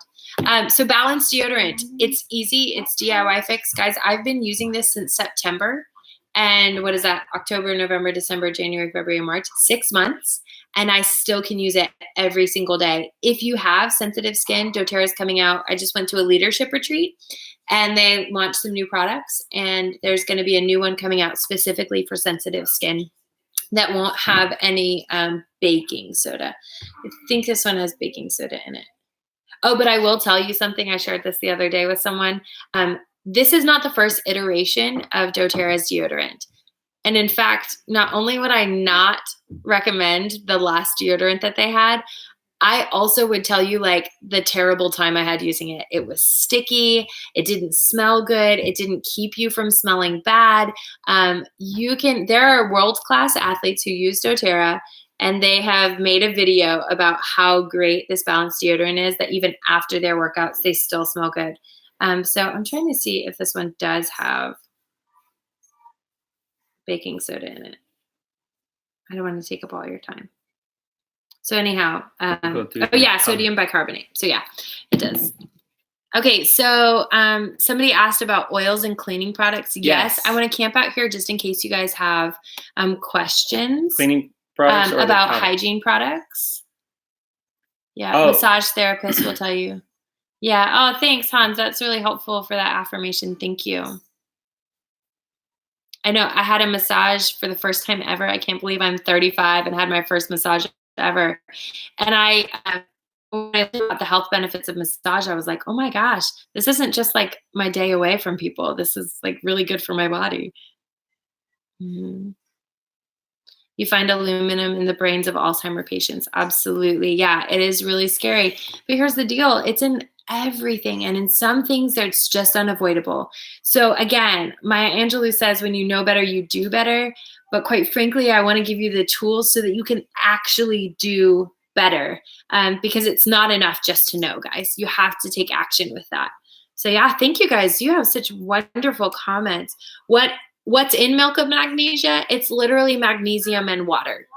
So Balance deodorant. It's easy. It's DIY fix, guys. I've been using this since September, and what is that? October, November, December, January, February, March. 6 months. And I still can use it every single day. If you have sensitive skin, doTERRA is coming out. I just went to a leadership retreat and they launched some new products. And there's going to be a new one coming out specifically for sensitive skin that won't have any baking soda. I think this one has baking soda in it. Oh, but I will tell you something. I shared this the other day with someone. This is not the first iteration of doTERRA's deodorant. And in fact, not only would I not recommend the last deodorant that they had, I also would tell you like the terrible time I had using it. It was sticky. It didn't smell good. It didn't keep you from smelling bad. There are world-class athletes who use doTERRA, and they have made a video about how great this balanced deodorant is, that even after their workouts, they still smell good. So I'm trying to see if this one does have baking soda in it. I don't want to take up all your time. So anyhow, sodium bicarbonate. So yeah, it does. Okay, so somebody asked about oils and cleaning products. Yes, I want to camp out here just in case you guys have questions. Cleaning products about hygiene products. Yeah, massage therapist will tell you. Yeah. Oh, thanks, Hans. That's really helpful for that affirmation. Thank you. I know I had a massage for the first time ever. I can't believe I'm 35 and had my first massage ever. And when I think about the health benefits of massage, I was like, oh my gosh, this isn't just like my day away from people. This is like really good for my body. Mm-hmm. You find aluminum in the brains of Alzheimer patients. Absolutely. Yeah, it is really scary. But here's the deal. It's in everything. And in some things, it's just unavoidable. So again, Maya Angelou says, when you know better, you do better. But quite frankly, I want to give you the tools so that you can actually do better, because it's not enough just to know, guys. You have to take action with that. So yeah, thank you guys. You have such wonderful comments. What's in milk of magnesia? It's literally magnesium and water,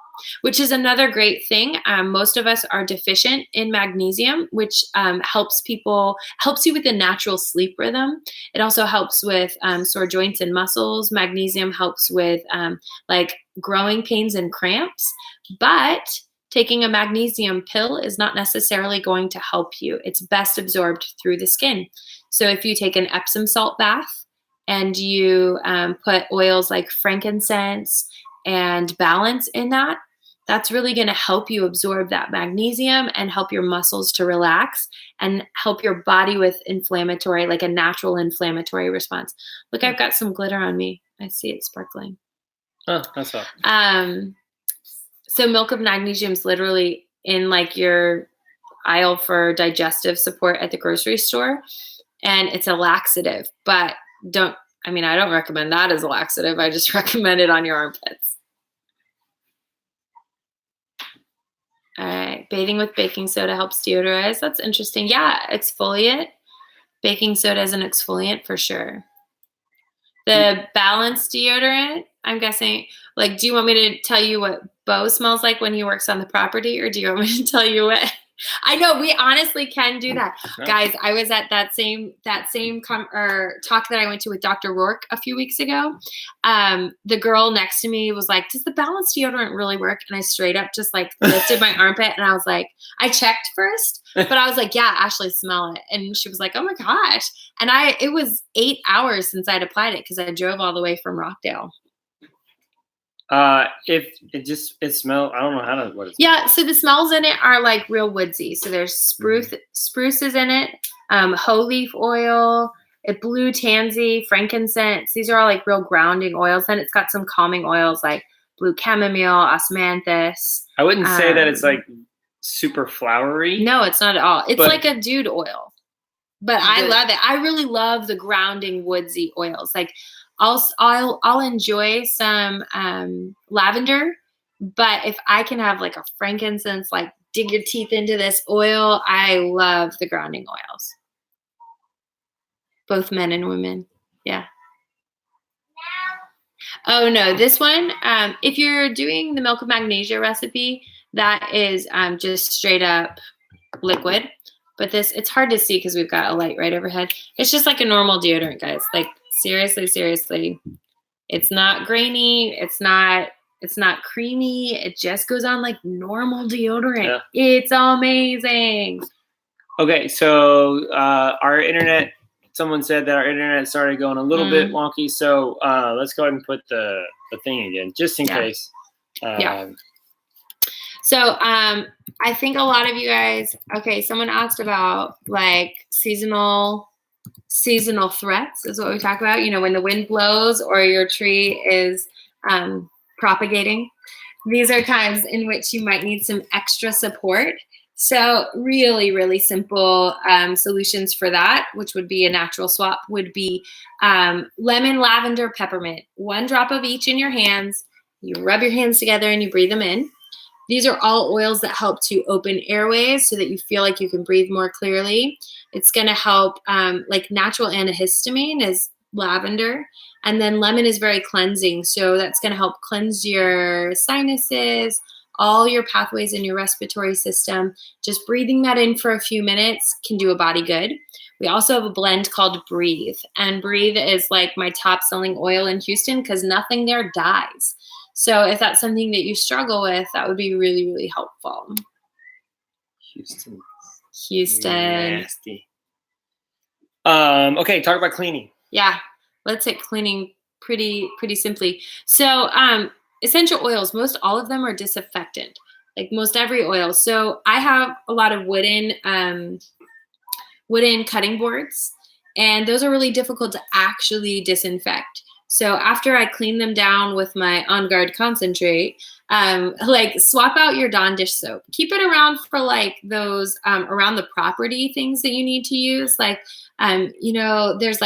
which is another great thing. Most of us are deficient in magnesium, which helps you with the natural sleep rhythm. It also helps with sore joints and muscles. Magnesium helps with like growing pains and cramps, but taking a magnesium pill is not necessarily going to help you. It's best absorbed through the skin. So if you take an Epsom salt bath and you put oils like frankincense and balance in that, that's really going to help you absorb that magnesium and help your muscles to relax and help your body with inflammatory, like a natural inflammatory response. Look, I've got some glitter on me. I see it sparkling. Oh, that's all. So milk of magnesium is literally in like your aisle for digestive support at the grocery store. And it's a laxative, but I don't recommend that as a laxative. I just recommend it on your armpits. All right. Bathing with baking soda helps deodorize. That's interesting. Yeah. Exfoliate. Baking soda is an exfoliant for sure. The balanced deodorant, I'm guessing, like, do you want me to tell you what Bo smells like when he works on the property, or do you want me to tell you what? I know we honestly can do that. Yeah. Guys, I was at that same talk that I went to with Dr. Rourke a few weeks ago. The girl next to me was like, does the balanced deodorant really work? And I straight up just like lifted my armpit and I was like, I checked first, but I was like, yeah, Ashley, smell it. And she was like, oh my gosh. And it was 8 hours since I'd applied it because I drove all the way from Rockdale. If it smells, I don't know what it smells. Yeah, so the smells in it are like real woodsy. So there's spruce is in it, hoe leaf oil, blue tansy, frankincense. These are all like real grounding oils. Then it's got some calming oils like blue chamomile, osmanthus. I wouldn't say that it's like super flowery. No, it's not at all. It's like a dude oil. But I love it. I really love the grounding woodsy oils. Like I'll enjoy some lavender, but if I can have like a frankincense, like dig your teeth into this oil, I love the grounding oils. Both men and women. Yeah. Oh no, this one, if you're doing the milk of magnesia recipe, that is just straight up liquid. But it's hard to see because we've got a light right overhead. It's just like a normal deodorant, guys. Like seriously. It's not grainy. It's not creamy. It just goes on like normal deodorant. Yeah. It's amazing. Okay, so our internet, someone said that our internet started going a little bit wonky. So let's go ahead and put the thing again, just in case. So I think a lot of you guys, someone asked about like seasonal threats is what we talk about. You know, when the wind blows or your tree is propagating, these are times in which you might need some extra support. So really, really simple solutions for that, which would be a natural swap, would be lemon, lavender, peppermint. 1 drop of each in your hands. You rub your hands together and you breathe them in. These are all oils that help to open airways so that you feel like you can breathe more clearly. It's going to help, like natural antihistamine is lavender. And then lemon is very cleansing. So that's going to help cleanse your sinuses, all your pathways in your respiratory system. Just breathing that in for a few minutes can do a body good. We also have a blend called Breathe. And Breathe is like my top selling oil in Houston because nothing there dies. So if that's something that you struggle with, that would be really, really helpful. Houston. Nasty. Okay, talk about cleaning. Yeah, let's hit cleaning pretty simply. So essential oils, most all of them are disinfectant, like most every oil. So I have a lot of wooden cutting boards, and those are really difficult to actually disinfect. So after I clean them down with my On Guard concentrate, like swap out your Dawn dish soap. Keep it around for like those around the property things that you need to use. Like, there's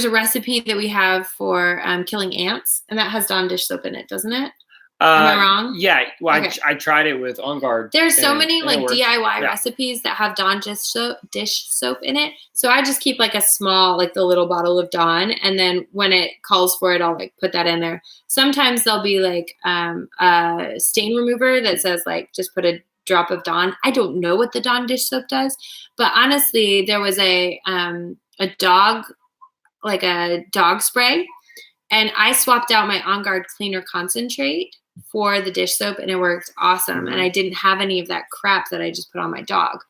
a recipe that we have for killing ants, and that has Dawn dish soap in it, doesn't it? Am I wrong? Yeah. Well, Okay. I tried it with On Guard. There's so many like DIY Yeah. recipes that have Dawn dish soap in it. So I just keep like a small, like the little bottle of Dawn. And then when it calls for it, I'll like put that in there. Sometimes there'll be like a stain remover that says like, just put a drop of Dawn. I don't know what the Dawn dish soap does, but honestly, there was a dog spray, and I swapped out my On Guard cleaner concentrate for the dish soap, and it worked awesome. Mm-hmm. And I didn't have any of that crap that I just put on my dog.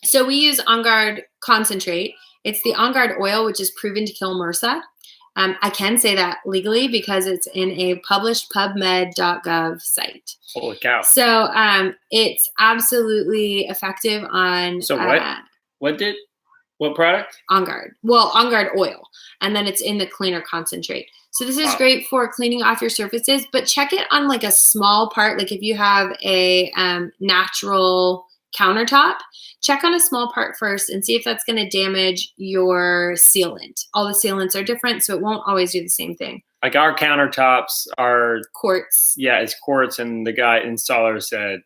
So we use On Guard concentrate. It's the On Guard oil, which is proven to kill MRSA. I can say that legally because it's in a published PubMed.gov site. Holy cow. So it's absolutely effective on... So what product? On Guard. Well, On Guard oil. And then it's in the cleaner concentrate. So this is great for cleaning off your surfaces, but check it on like a small part. Like if you have a natural countertop, check on a small part first and see if that's going to damage your sealant. All the sealants are different, so it won't always do the same thing. Like our countertops are quartz. Yeah, it's quartz, and the guy installer said,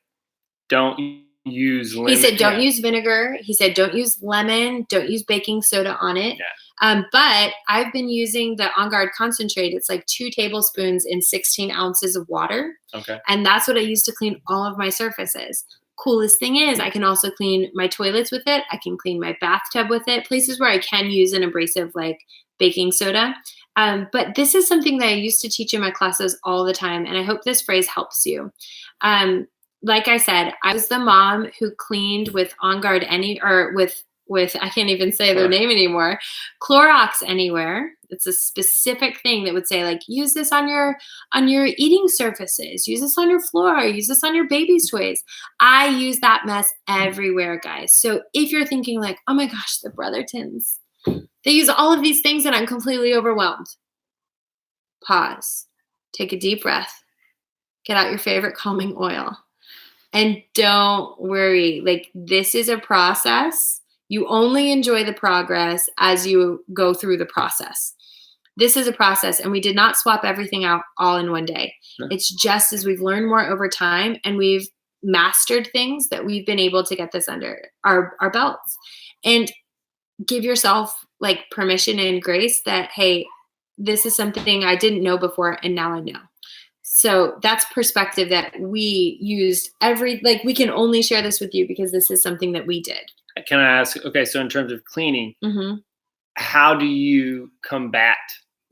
don't use lemon. He said, don't use vinegar. He said, don't use lemon. Don't use baking soda on it. Yeah. But I've been using the On Guard concentrate. It's like 2 tablespoons in 16 ounces of water. Okay. And that's what I use to clean all of my surfaces. Coolest thing is I can also clean my toilets with it. I can clean my bathtub with it. Places where I can use an abrasive like baking soda. But this is something that I used to teach in my classes all the time. And I hope this phrase helps you. Like I said, I was the mom who cleaned with On Guard with I can't even say their name anymore, Clorox Anywhere. It's a specific thing that would say like, use this on your eating surfaces, use this on your floor, use this on your baby's toys. I use that mess everywhere, guys. So if you're thinking like, oh my gosh, the Brothertons, they use all of these things and I'm completely overwhelmed. Pause, take a deep breath, get out your favorite calming oil. And don't worry, like this is a process. You only enjoy the progress as you go through the process. This is a process, and we did not swap everything out all in one day. No. It's just as we've learned more over time and we've mastered things that we've been able to get this under our belts. And give yourself like permission and grace that, hey, this is something I didn't know before and now I know. So that's perspective that we used we can only share this with you because this is something that we did. Can I ask, okay, so in terms of cleaning, mm-hmm. how do you combat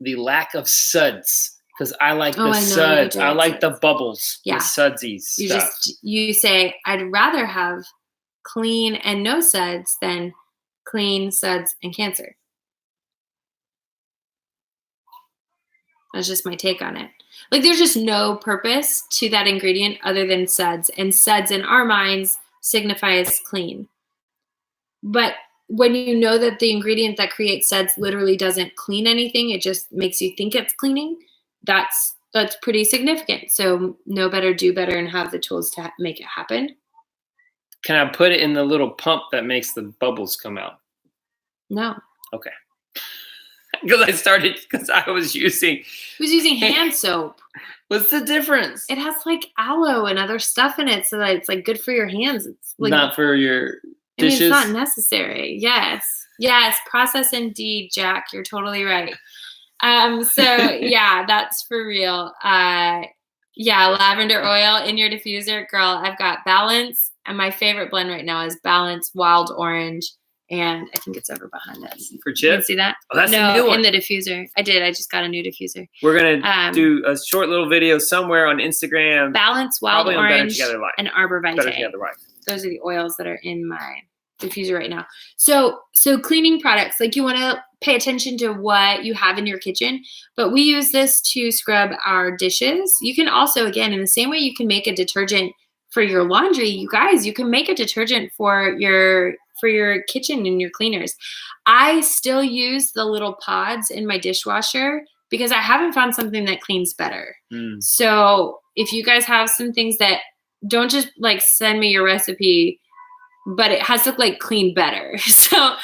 the lack of suds? Because I like the suds. I like the bubbles, the sudsies stuff. You say, I'd rather have clean and no suds than clean, suds, and cancer. That's just my take on it. Like there's just no purpose to that ingredient other than suds. And suds in our minds signify as clean. But when you know that the ingredient that creates suds literally doesn't clean anything, it just makes you think it's cleaning, that's That's pretty significant. So know better, do better, and have the tools to make it happen. Can I put it in the little pump that makes the bubbles come out? No. Okay. Because I was using. Who's using hand soap? What's the difference? It has like aloe and other stuff in it, so that it's like good for your hands. It's like, not for your dishes. I mean, it's not necessary. Yes. Process indeed, Jack. You're totally right. So yeah, that's for real. Yeah, lavender oil in your diffuser, girl. I've got Balance, and my favorite blend right now is Balance Wild Orange. And I think it's over behind us. For Chip? You can see that? Oh, that's the new one. In the diffuser. I just got a new diffuser. We're going to do a short little video somewhere on Instagram. Balance, Wild Orange, and Arbor Vitae. Better Together Life. Those are the oils that are in my diffuser right now. So cleaning products, like, you want to pay attention to what you have in your kitchen, but we use this to scrub our dishes. You can also, again, in the same way you can make a detergent for your laundry, you guys, you can make a detergent for your kitchen and your cleaners. I still use the little pods in my dishwasher because I haven't found something that cleans better. So if you guys have some things that, don't just like send me your recipe, but it has to like clean better. So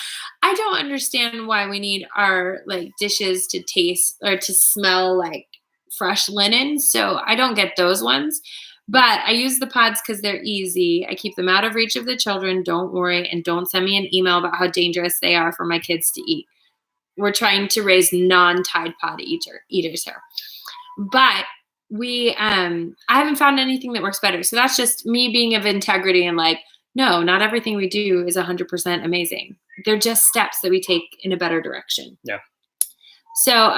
I don't understand why we need our like dishes to taste or to smell like fresh linen. So I don't get those ones. But I use the pods because they're easy. I keep them out of reach of the children. Don't worry. And don't send me an email about how dangerous they are for my kids to eat. We're trying to raise non-Tide Pod eaters here. But I haven't found anything that works better. So that's just me being of integrity and like, no, not everything we do is 100% amazing. They're just steps that we take in a better direction. Yeah. So,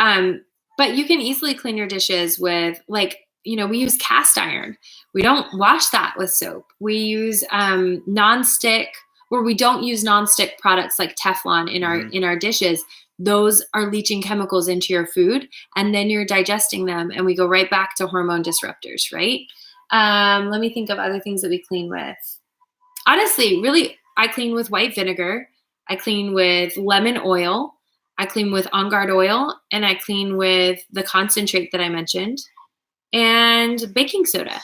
but you can easily clean your dishes with, like, we use cast iron. We don't wash that with soap. We use nonstick, where we don't use nonstick products like Teflon in our dishes. Those are leaching chemicals into your food, and then you're digesting them, and we go right back to hormone disruptors, right? Let me think of other things that we clean with. Honestly, really, I clean with white vinegar. I clean with lemon oil. I clean with On Guard oil, and I clean with the concentrate that I mentioned. And baking soda.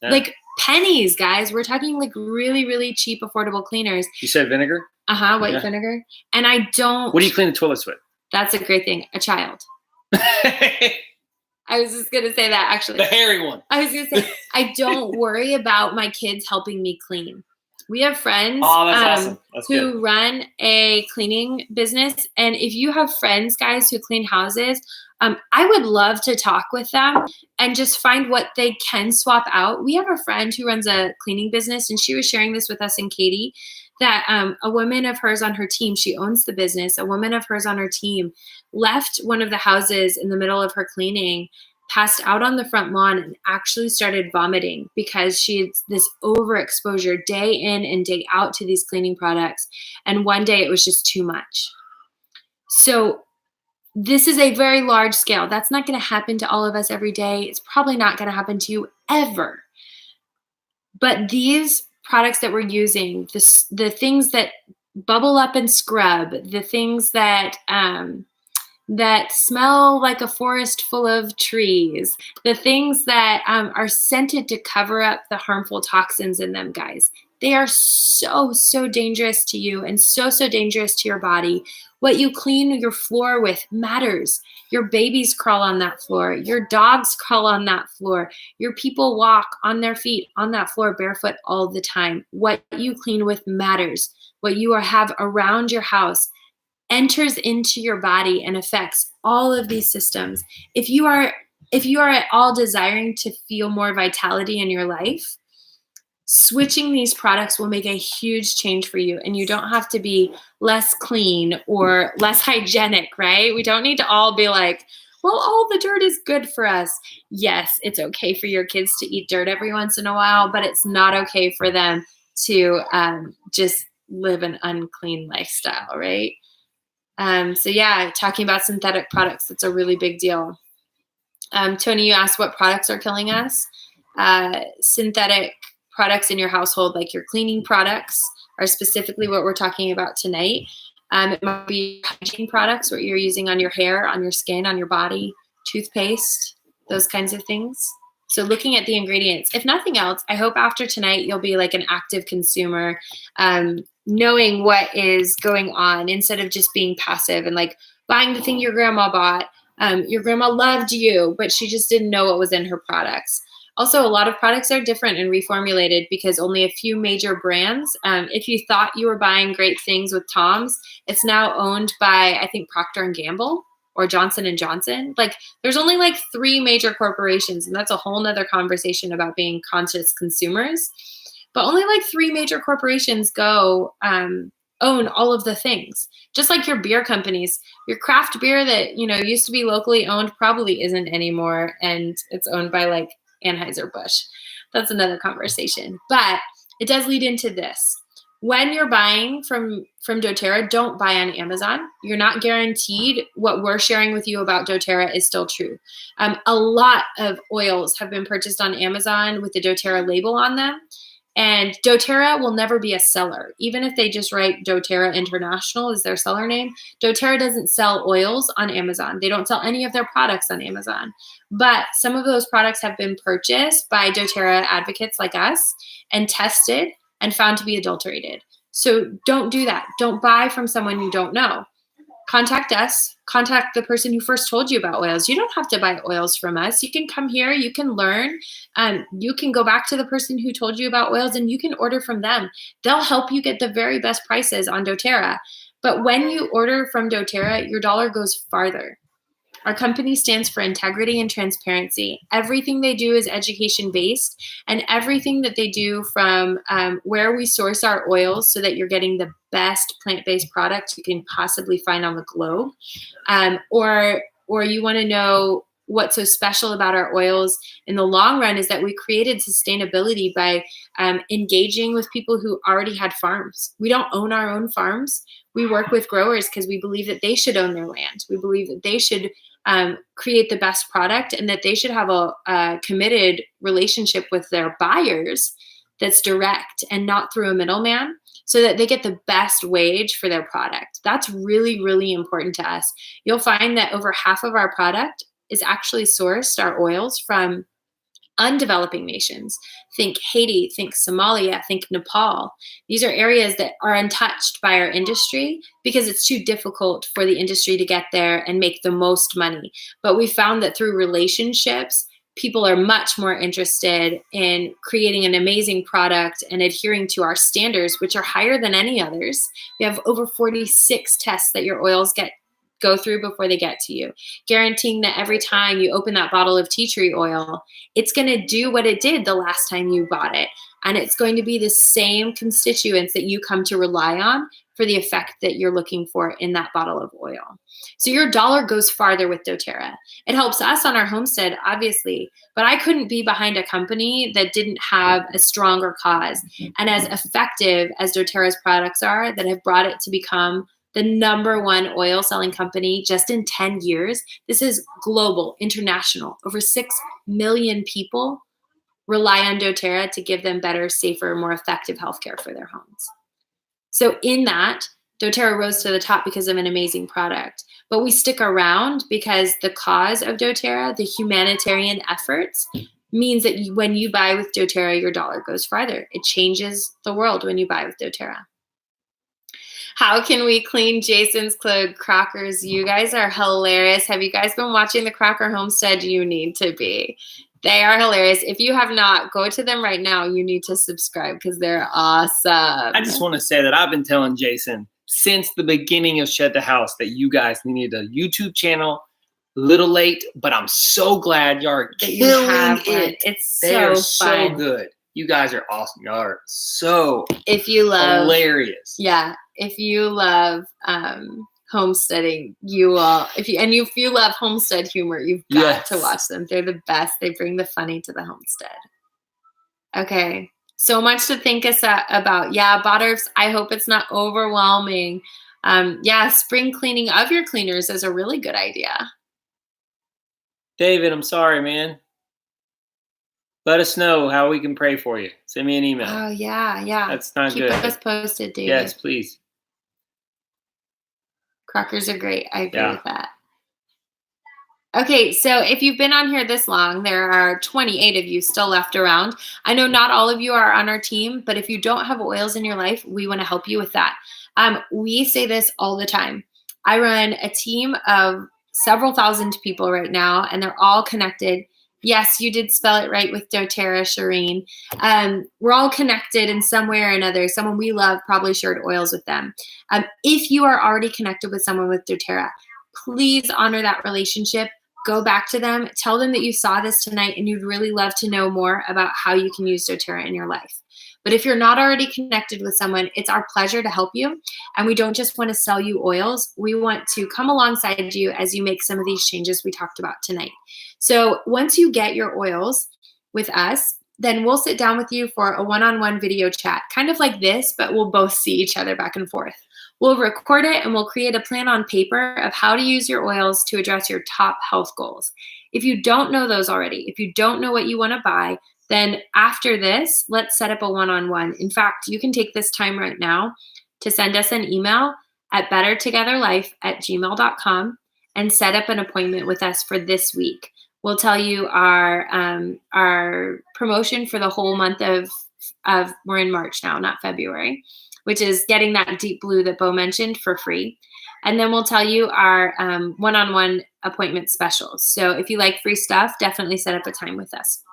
Yeah. Like pennies, guys. We're talking like really, really cheap, affordable cleaners. You said vinegar? White vinegar. And I don't. What do you clean the toilets with? That's a great thing. A child. I was just going to say that, actually. The hairy one. I was going to say, I don't worry about my kids helping me clean. We have friends awesome. who run a cleaning business. And if you have friends, guys, who clean houses, I would love to talk with them and just find what they can swap out. We have a friend who runs a cleaning business, and she was sharing this with us and Katie, that a woman of hers on her team, she owns the business, a woman of hers on her team left one of the houses in the middle of her cleaning, passed out on the front lawn, and actually started vomiting because she had this overexposure day in and day out to these cleaning products. And one day it was just too much. So this is a very large scale. That's not going to happen to all of us every day. It's probably not going to happen to you ever. But these products that we're using, the things that bubble up and scrub, the things that smell like a forest full of trees, the things that are scented to cover up the harmful toxins in them, guys. They are so, so dangerous to you and so, so dangerous to your body. What you clean your floor with matters. Your babies crawl on that floor. Your dogs crawl on that floor. Your people walk on their feet on that floor barefoot all the time. What you clean with matters. What you have around your house enters into your body and affects all of these systems. If you are at all desiring to feel more vitality in your life, switching these products will make a huge change for you, and you don't have to be less clean or less hygienic, right? We don't need to all be like, well, all the dirt is good for us. Yes, it's okay for your kids to eat dirt every once in a while, but it's not okay for them to just live an unclean lifestyle, right? So yeah, talking about synthetic products, that's a really big deal. Tony, you asked what products are killing us. Synthetic products in your household, like your cleaning products, are specifically what we're talking about tonight. It might be hygiene products, what you're using on your hair, on your skin, on your body, toothpaste, those kinds of things. So looking at the ingredients, if nothing else, I hope after tonight you'll be like an active consumer, knowing what is going on instead of just being passive and like buying the thing your grandma bought. Your grandma loved you, but she just didn't know what was in her products. Also, a lot of products are different and reformulated because only a few major brands. If you thought you were buying great things with Tom's, it's now owned by, I think, Procter and Gamble or Johnson and Johnson. Like, there's only like 3 major corporations, and that's a whole nother conversation about being conscious consumers. But only like 3 major corporations own all of the things. Just like your beer companies, your craft beer that, used to be locally owned probably isn't anymore, and it's owned by like Anheuser-Busch. That's another conversation. But it does lead into this. When you're buying from doTERRA, don't buy on Amazon. You're not guaranteed what we're sharing with you about doTERRA is still true. A lot of oils have been purchased on Amazon with the doTERRA label on them. And doTERRA will never be a seller. Even if they just write doTERRA International as their seller name, doTERRA doesn't sell oils on Amazon. They don't sell any of their products on Amazon. But some of those products have been purchased by doTERRA advocates like us and tested and found to be adulterated. So don't do that. Don't buy from someone you don't know. Contact us. Contact the person who first told you about oils. You don't have to buy oils from us. You can come here. You can learn. You can go back to the person who told you about oils and you can order from them. They'll help you get the very best prices on doTERRA. But when you order from doTERRA, your dollar goes farther. Our company stands for integrity and transparency. Everything they do is education-based, and everything that they do from where we source our oils so that you're getting the best plant-based product you can possibly find on the globe, or you want to know what's so special about our oils in the long run is that we created sustainability by engaging with people who already had farms. We don't own our own farms. We work with growers because we believe that they should own their land. We believe that they should create the best product and that they should have a committed relationship with their buyers that's direct and not through a middleman so that they get the best wage for their product. That's really, really important to us. You'll find that over half of our product is actually sourced, our oils, from undeveloping nations. Think Haiti, think Somalia, think Nepal. These are areas that are untouched by our industry because it's too difficult for the industry to get there and make the most money. But we found that through relationships, people are much more interested in creating an amazing product and adhering to our standards, which are higher than any others. We have over 46 tests that your oils go through before they get to you, guaranteeing that every time you open that bottle of tea tree oil, it's going to do what it did the last time you bought it. And it's going to be the same constituents that you come to rely on for the effect that you're looking for in that bottle of oil. So your dollar goes farther with doTERRA. It helps us on our homestead, obviously, but I couldn't be behind a company that didn't have a stronger cause. And as effective as doTERRA's products are, that have brought it to become the #1 oil selling company just in 10 years. This is global, international. Over 6 million people rely on doTERRA to give them better, safer, more effective healthcare for their homes. So in that, doTERRA rose to the top because of an amazing product. But we stick around because the cause of doTERRA, the humanitarian efforts, means that when you buy with doTERRA, your dollar goes farther. It changes the world when you buy with doTERRA. How can we clean Jason's Crockers? You guys are hilarious. Have you guys been watching the Crocker Homestead? You need to be. They are hilarious. If you have not, go to them right now. You need to subscribe because they're awesome. I just want to say that I've been telling Jason since the beginning of Shed the House that you guys needed a YouTube channel. Little late, but I'm so glad y'all are killing it. It's they are fun. so good. You guys are awesome. Y'all are so hilarious. Yeah. If you love homesteading, you will. If you love homestead humor, you've got to watch them. They're the best. They bring the funny to the homestead. Okay. So much to think about. Yeah, Botters, I hope it's not overwhelming. Spring cleaning of your cleaners is a really good idea. David, I'm sorry, man. Let us know how we can pray for you. Send me an email. Oh, yeah. That's not good. Keep us posted, David. Yes, please. Crockers are great. I agree with that. Okay, so if you've been on here this long, there are 28 of you still left around. I know not all of you are on our team, but if you don't have oils in your life, we want to help you with that. We say this all the time. I run a team of several thousand people right now, and they're all connected. Yes, you did spell it right with doTERRA, Shireen. We're all connected in some way or another. Someone we love probably shared oils with them. If you are already connected with someone with doTERRA, please honor that relationship. Go back to them, tell them that you saw this tonight and you'd really love to know more about how you can use doTERRA in your life. But if you're not already connected with someone, it's our pleasure to help you. And we don't just want to sell you oils. We want to come alongside you as you make some of these changes we talked about tonight. So once you get your oils with us, then we'll sit down with you for a one-on-one video chat, kind of like this, but we'll both see each other back and forth. We'll record it and we'll create a plan on paper of how to use your oils to address your top health goals. If you don't know those already, if you don't know what you want to buy, then after this, let's set up a one-on-one. In fact, you can take this time right now to send us an email at bettertogetherlife@gmail.com and set up an appointment with us for this week. We'll tell you our promotion for the whole month of we're in March now, not February, which is getting that deep blue that Bo mentioned for free. And then we'll tell you our one-on-one appointment specials. So if you like free stuff, definitely set up a time with us.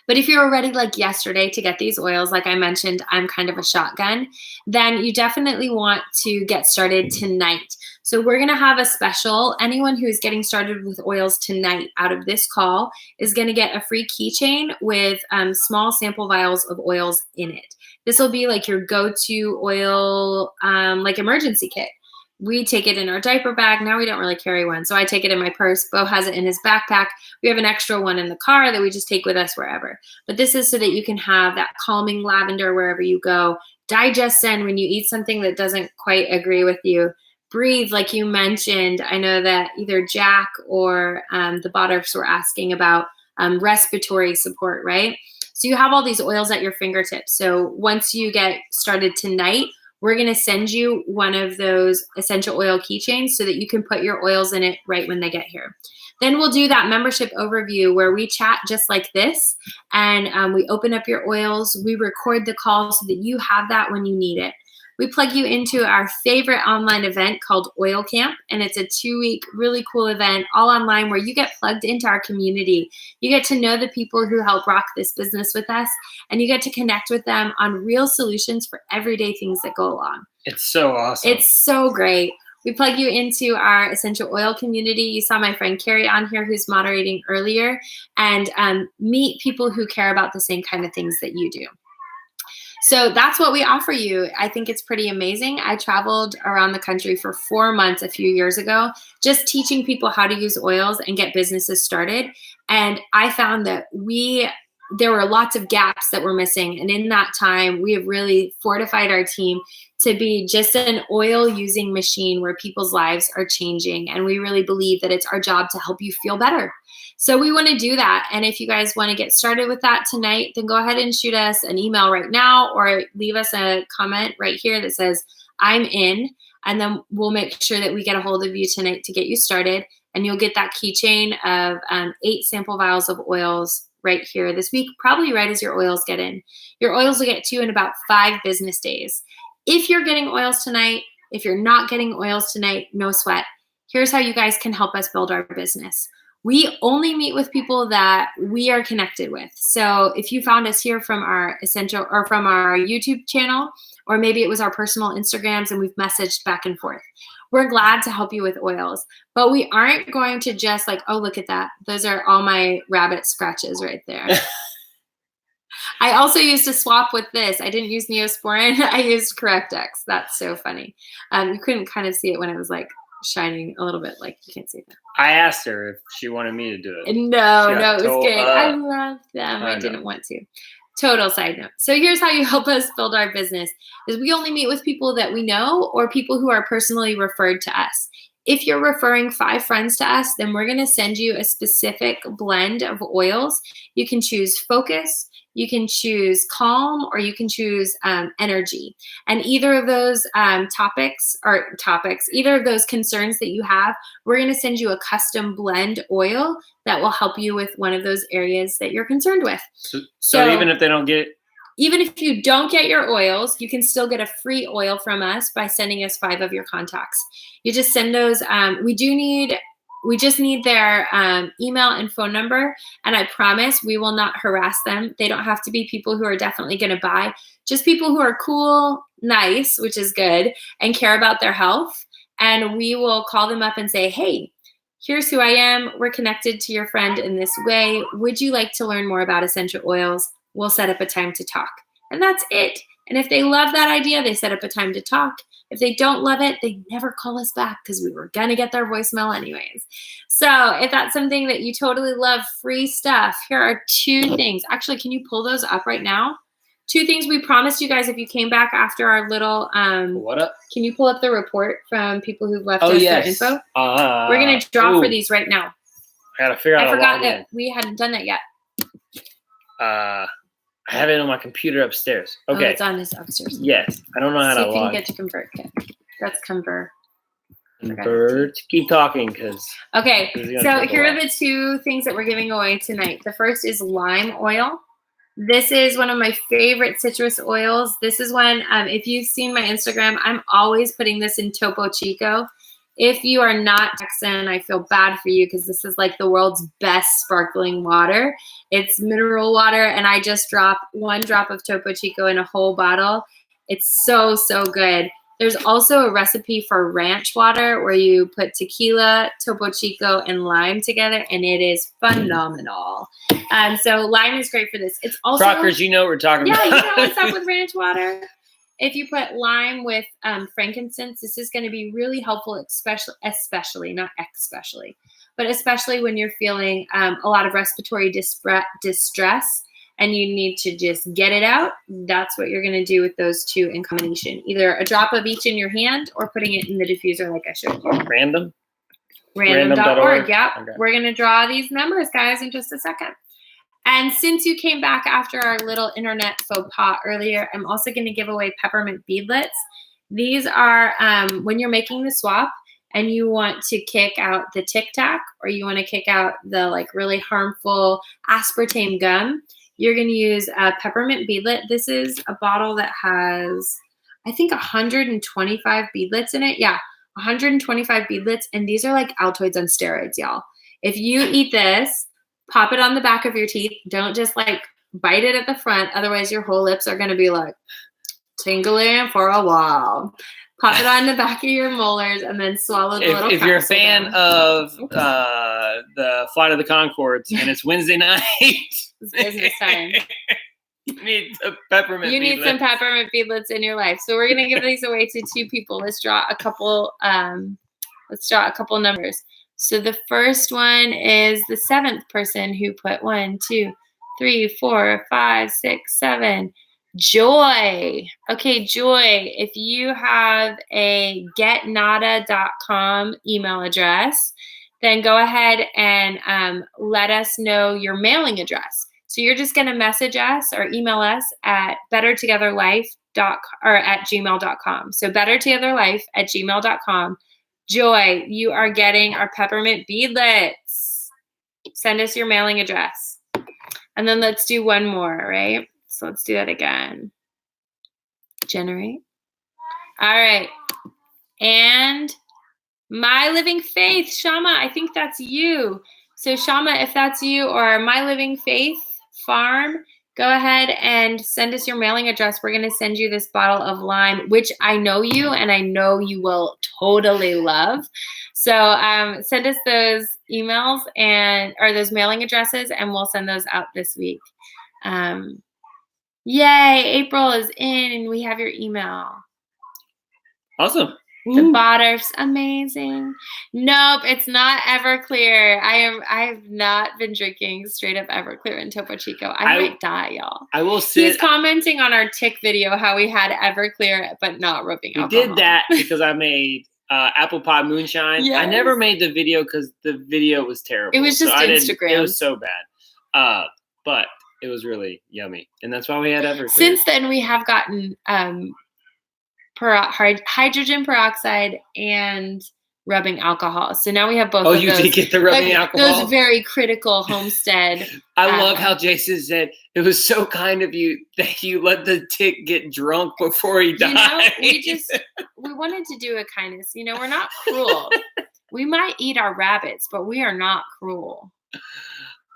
But if you're ready like yesterday to get these oils, like I mentioned, I'm kind of a shotgun, then you definitely want to get started tonight. So we're going to have a special. Anyone who's getting started with oils tonight out of this call is going to get a free keychain with small sample vials of oils in it. This will be like your go-to oil, like emergency kit. We take it in our diaper bag. Now we don't really carry one. So I take it in my purse. Bo has it in his backpack. We have an extra one in the car that we just take with us wherever. But this is so that you can have that calming lavender wherever you go. Digest Zen when you eat something that doesn't quite agree with you. Breathe, like you mentioned. I know that either Jack or the Botterfs were asking about respiratory support, right? So you have all these oils at your fingertips. So once you get started tonight, we're going to send you one of those essential oil keychains so that you can put your oils in it right when they get here. Then we'll do that membership overview where we chat just like this, and we open up your oils. We record the call so that you have that when you need it. We plug you into our favorite online event called Oil Camp, and it's a 2-week really cool event all online where you get plugged into our community. You get to know the people who help rock this business with us, and you get to connect with them on real solutions for everyday things that go along. It's so awesome. It's so great. We plug you into our essential oil community. You saw my friend Carrie on here who's moderating earlier, and meet people who care about the same kind of things that you do. So that's what we offer you. I think it's pretty amazing. I traveled around the country for 4 months a few years ago, just teaching people how to use oils and get businesses started. And I found that there were lots of gaps that were missing. And in that time, we have really fortified our team to be just an oil using machine where people's lives are changing. And we really believe that it's our job to help you feel better. So we want to do that. And if you guys want to get started with that tonight, then go ahead and shoot us an email right now or leave us a comment right here that says, I'm in. And then we'll make sure that we get a hold of you tonight to get you started. And you'll get that keychain of 8 sample vials of oils right here this week, probably right as your oils get in. Your oils will get to you in about 5 business days. If you're getting oils tonight, if you're not getting oils tonight, no sweat. Here's how you guys can help us build our business. We only meet with people that we are connected with. So if you found us here from our essential or from our YouTube channel, or maybe it was our personal Instagrams and we've messaged back and forth, we're glad to help you with oils. But we aren't going to just like, oh, look at that. Those are all my rabbit scratches right there. I also used to swap with this. I didn't use Neosporin. I used Correctex. That's so funny. You couldn't kind of see it when it was like shining a little bit, like you can't see that. I asked her if she wanted me to do it. No, it was good. I love them. I didn't want to. Total side note. So here's how you help us build our business is we only meet with people that we know or people who are personally referred to us. If you're referring 5 friends to us, then we're going to send you a specific blend of oils. You can choose Focus, you can choose Calm, or you can choose Energy. And either of those either of those concerns that you have, we're going to send you a custom blend oil that will help you with one of those areas that you're concerned with. So even if they don't get Even if you don't get your oils, you can still get a free oil from us by sending us 5 of your contacts. You just send those. We just need their email and phone number, and I promise we will not harass them. They don't have to be people who are definitely going to buy, just people who are cool, nice, which is good, and care about their health. And we will call them up and say, hey, here's who I am. We're connected to your friend in this way. Would you like to learn more about essential oils? We'll set up a time to talk. And that's it. And if they love that idea, they set up a time to talk. If they don't love it, they never call us back because we were going to get their voicemail anyways. So if that's something that you totally love, free stuff, here are 2 things. Actually, can you pull those up right now? 2 things we promised you guys if you came back after our little what up? Can you pull up the report from people who've left us their info? We're going to draw for these right now. I gotta figure out. I forgot that we hadn't done that yet. I have it on my computer upstairs. Okay. Oh, it's on his upstairs. Yes. I don't know how to log. See if you can get to convert. Okay. That's convert. Convert. Keep talking because. Okay. So here are the 2 things that we're giving away tonight. The first is lime oil. This is one of my favorite citrus oils. This is one, if you've seen my Instagram, I'm always putting this in Topo Chico. If you are not Texan, I feel bad for you because this is like the world's best sparkling water. It's mineral water, and I just drop 1 drop of Topo Chico in a whole bottle. It's so, so good. There's also a recipe for ranch water where you put tequila, Topo Chico, and lime together, and it is phenomenal. So lime is great for this. It's also Rockers, you know what we're talking about. Yeah, you know what's up with ranch water. If you put lime with frankincense, this is going to be really helpful, especially when you're feeling a lot of respiratory distress and you need to just get it out. That's what you're going to do with those 2 in combination. Either a drop of each in your hand or putting it in the diffuser like I showed you. Random? Random.org, yeah. Okay. We're going to draw these numbers, guys, in just a second. And since you came back after our little internet faux pas earlier, I'm also going to give away peppermint beadlets. These are when you're making the swap and you want to kick out the Tic Tac or you want to kick out the like really harmful aspartame gum, you're going to use a peppermint beadlet. This is a bottle that has, I think, 125 beadlets in it. Yeah, 125 beadlets. And these are like Altoids on steroids, y'all. If you eat this, pop it on the back of your teeth. Don't just like bite it at the front. Otherwise, your whole lips are going to be like tingling for a while. Pop it on the back of your molars and then swallow the little If you're a fan of the Flight of the Conchords and it's Wednesday night, it's business time. You need some peppermint beadlets. Need some peppermint beadlets in your life. So we're going to give these away to 2 people. Let's draw a couple numbers. So the first one is the 7th person who put 1, 2, 3, 4, 5, 6, 7. Joy. Okay, Joy, if you have a getnada.com email address, then go ahead and let us know your mailing address. So you're just going to message us or email us at bettertogetherlife@gmail.com. So bettertogetherlife@gmail.com. Joy, you are getting our peppermint beadlets. Send us your mailing address. And then let's do one more, right? So let's do that again. Generate. All right. And My Living Faith, Shama, I think that's you. So Shama, if that's you, or My Living Faith Farm, go ahead and send us your mailing address. We're going to send you this bottle of lime, which I know you and I know you will totally love. So send us those emails or those mailing addresses, and we'll send those out this week. Yay, April is in and we have your email. Awesome. The botter's amazing. Nope, it's not Everclear. I have not been drinking straight up Everclear and Topo Chico. I might die, y'all. I will say he's commenting on our tick video how we had Everclear but not rubbing alcohol. We did that because I made apple pie moonshine. Yes. I never made the video because the video was terrible. It was just Instagram. It was so bad. But it was really yummy, and that's why we had Everclear. Since then, we have gotten hydrogen peroxide and rubbing alcohol. So now we have both. Oh, of you those, did get the rubbing alcohol? Those very critical Homestead. I love how Jason said it was so kind of you that you let the tick get drunk before he died. We wanted to do a kindness. We're not cruel. We might eat our rabbits, but we are not cruel.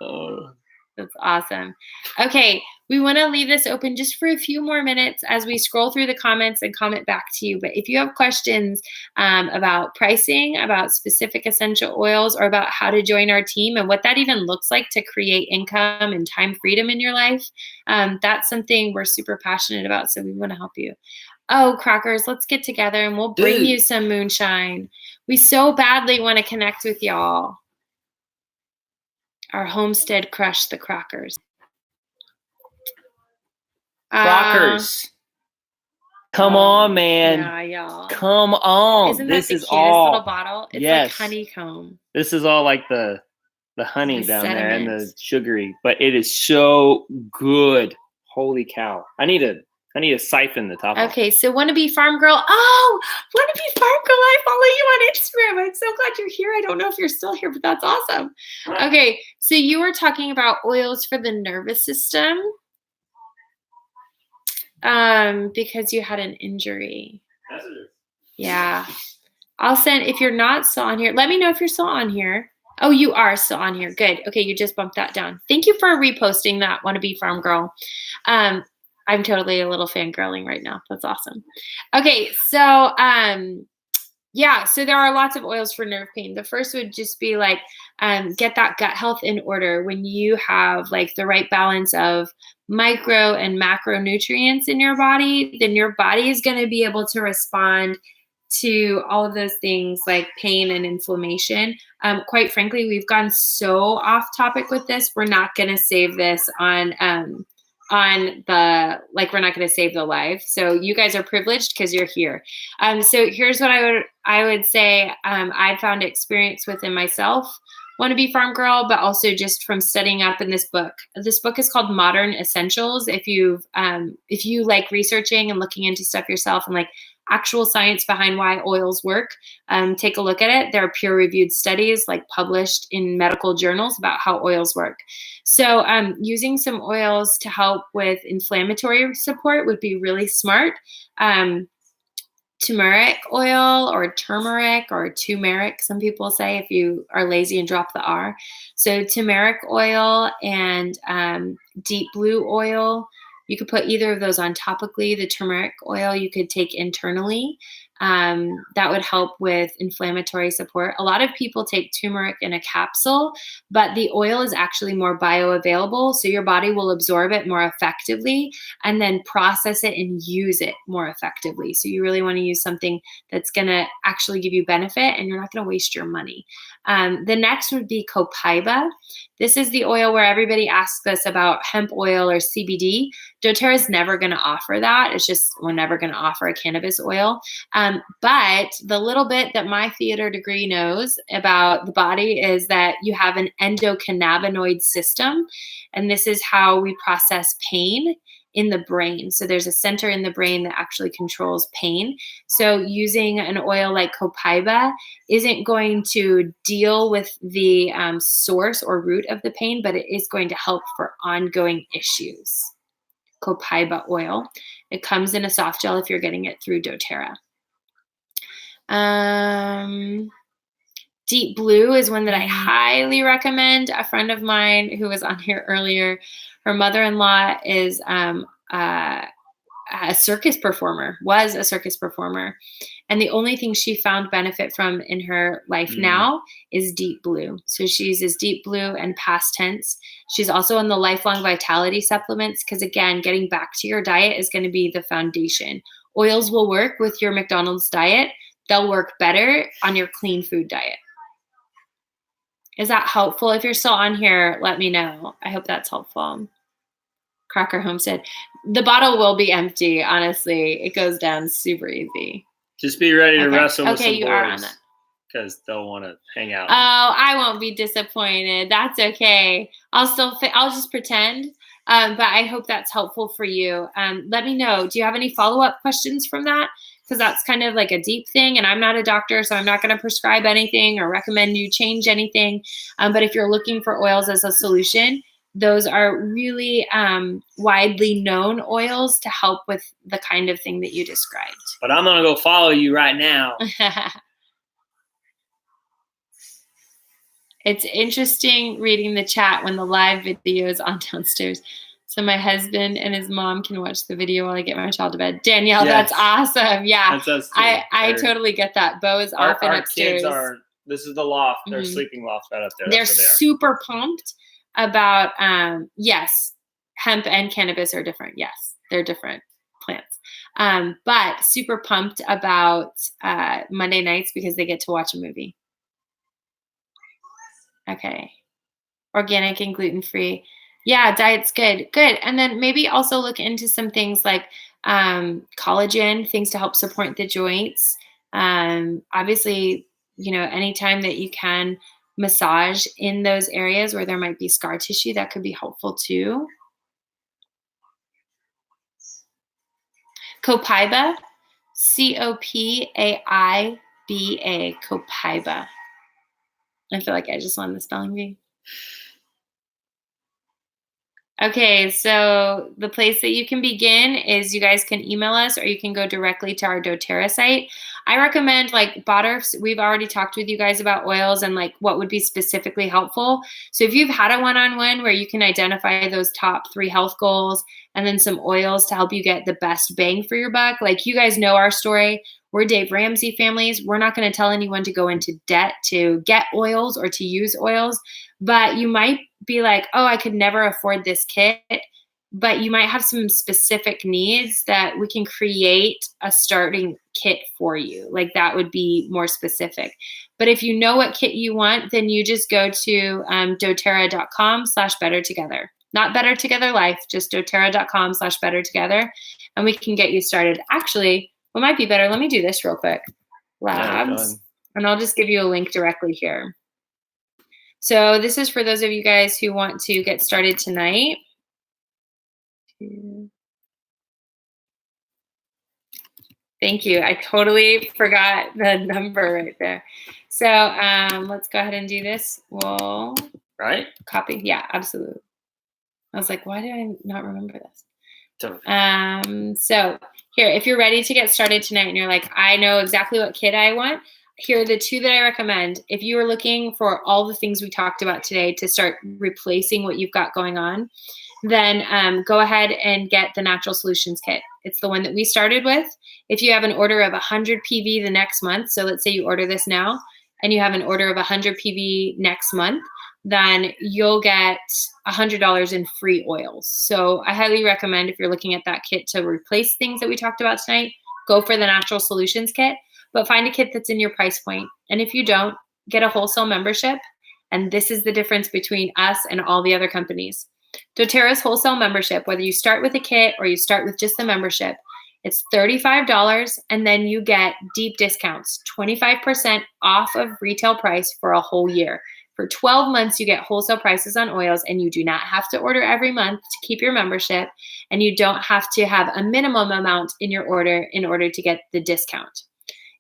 Oh. That's awesome. Okay, we want to leave this open just for a few more minutes as we scroll through the comments and comment back to you. But if you have questions about pricing, about specific essential oils, or about how to join our team and what that even looks like to create income and time freedom in your life, that's something we're super passionate about. So we want to help you. Oh, Crackers, let's get together and we'll bring you some moonshine. We so badly want to connect with y'all. Our Homestead crushed the Crackers. Crackers. Come on, man. Yeah, y'all. Come on. Isn't this that the is cutest all little bottle? It's like honeycomb. This is all like the honey The down there and the sediment. sugary, but it is so good. Holy cow. I need to siphon the top off. Okay, so Wannabe Farm Girl. Oh, Wannabe Farm Girl, I follow you on Instagram. I'm so glad you're here. I don't know if you're still here, but that's awesome. Okay, so you were talking about oils for the nervous system because you had an injury. Yeah. I'll send, if you're not still on here, let me know if you're still on here. Oh, you are still on here. Good. Okay, you just bumped that down. Thank you for reposting that, Wannabe Farm Girl. I'm totally a little fangirling right now. That's awesome. Okay, so so there are lots of oils for nerve pain. The first would just be like get that gut health in order. When you have like the right balance of micro and macronutrients in your body, then your body is going to be able to respond to all of those things like pain and inflammation. Quite frankly, we've gone so off topic with this. We're not going to save this on the, like, we're not going to save the life. So you guys are privileged because you're here. So here's what I would say I found experience within myself, Wannabe Farm Girl, but also just from studying up in this book. This book is called Modern Essentials. If you like researching and looking into stuff yourself and like actual science behind why oils work, take a look at it. There are peer-reviewed studies like published in medical journals about how oils work. So using some oils to help with inflammatory support would be really smart. Turmeric oil or turmeric, some people say if you are lazy and drop the R. So turmeric oil and deep blue oil. You could put either of those on topically. The turmeric oil you could take internally. That would help with inflammatory support. A lot of people take turmeric in a capsule, but the oil is actually more bioavailable, so your body will absorb it more effectively and then process it and use it more effectively. So you really want to use something that's going to actually give you benefit and you're not going to waste your money. The next would be copaiba. This is the oil where everybody asks us about hemp oil or CBD. doTERRA is never going to offer that. It's just, we're never going to offer a cannabis oil. But the little bit that my theater degree knows about the body is that you have an endocannabinoid system. And this is how we process pain in the brain. So there's a center in the brain that actually controls pain. So using an oil like copaiba isn't going to deal with the source or root of the pain, but it is going to help for ongoing issues. Copaiba oil. It comes in a soft gel if you're getting it through doTERRA. Deep blue is one that I highly recommend. A friend of mine who was on here earlier, her mother-in-law is a circus performer, was a circus performer. And the only thing she found benefit from in her life now is deep blue. So she uses deep blue and past tense. She's also on the lifelong vitality supplements because, again, getting back to your diet is going to be the foundation. Oils will work with your McDonald's diet. They'll work better on your clean food diet. Is that helpful? If you're still on here, let me know. I hope that's helpful. Cracker Homestead. The bottle will be empty, honestly. It goes down super easy. Just be ready to Okay. wrestle with Okay, some you are on boys that. because they'll want to hang out. Oh, I won't be disappointed. That's okay. I'll just pretend. But I hope that's helpful for you. Let me know. Do you have any follow-up questions from that? Because that's kind of like a deep thing, and I'm not a doctor, so I'm not going to prescribe anything or recommend you change anything. But if you're looking for oils as a solution, those are really widely known oils to help with the kind of thing that you described. But I'm going to go follow you right now. It's interesting reading the chat when the live video is on downstairs. So my husband and his mom can watch the video while I get my child to bed. Danielle, Yes. That's awesome. Yeah, That's us too. I totally get that. Bo is often upstairs. Our kids this is the loft. Their Mhm. sleeping loft right up there. They're That's where they are. super pumped about, yes, hemp and cannabis are different. Yes, they're different plants. But super pumped about Monday nights because they get to watch a movie. Okay. Organic and gluten-free. Yeah, diet's good. Good. And then maybe also look into some things like collagen, things to help support the joints. Obviously, anytime that you can massage in those areas where there might be scar tissue, that could be helpful too. Copaiba, Copaiba, Copaiba. I feel like I just won the spelling bee. Okay, so the place that you can begin is you guys can email us or you can go directly to our doTERRA site. I recommend Botter. We've already talked with you guys about oils and what would be specifically helpful. So if you've had a one-on-one where you can identify those top 3 health goals and then some oils to help you get the best bang for your buck, you guys know our story. We're Dave Ramsey families. We're not going to tell anyone to go into debt to get oils or to use oils, but you might be like, oh, I could never afford this kit, but you might have some specific needs that we can create a starting kit for you. That would be more specific. But if you know what kit you want, then you just go to doterra.com/bettertogether. Not Better Together Life, just doterra.com/bettertogether, and we can get you started. Actually, what might be better, let me do this real quick. Labs, and I'll just give you a link directly here. So this is for those of you guys who want to get started tonight. Thank you. I totally forgot the number right there. So let's go ahead and do this. We'll copy. Yeah, absolutely. I was like, why did I not remember this? Totally. So here, if you're ready to get started tonight and you're like, I know exactly what kit I want, here are the 2 that I recommend. If you are looking for all the things we talked about today to start replacing what you've got going on, then go ahead and get the Natural Solutions Kit. It's the one that we started with. If you have an order of 100 PV the next month, so let's say you order this now, and you have an order of 100 PV next month, then you'll get $100 in free oils. So I highly recommend, if you're looking at that kit to replace things that we talked about tonight, go for the Natural Solutions Kit. But find a kit that's in your price point. And if you don't, get a wholesale membership. And this is the difference between us and all the other companies. doTERRA's wholesale membership, whether you start with a kit or you start with just the membership, it's $35, and then you get deep discounts, 25% off of retail price for a whole year. For 12 months, you get wholesale prices on oils, and you do not have to order every month to keep your membership, and you don't have to have a minimum amount in your order in order to get the discount.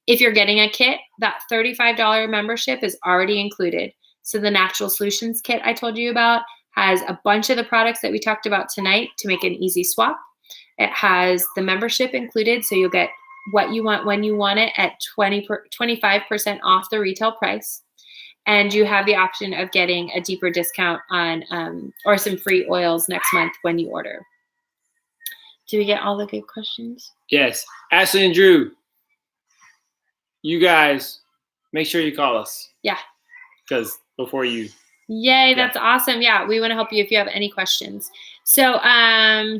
If you're getting a kit, that $35 membership is already included. So the Natural Solutions Kit I told you about has a bunch of the products that we talked about tonight to make an easy swap. It has the membership included, so you'll get what you want when you want it at 25% off the retail price. And you have the option of getting a deeper discount on or some free oils next month when you order. Did we get all the good questions? Yes. Ashley and Drew, you guys, make sure you call us. Yeah. Because before you. Yay, that's awesome. Yeah, we want to help you if you have any questions. So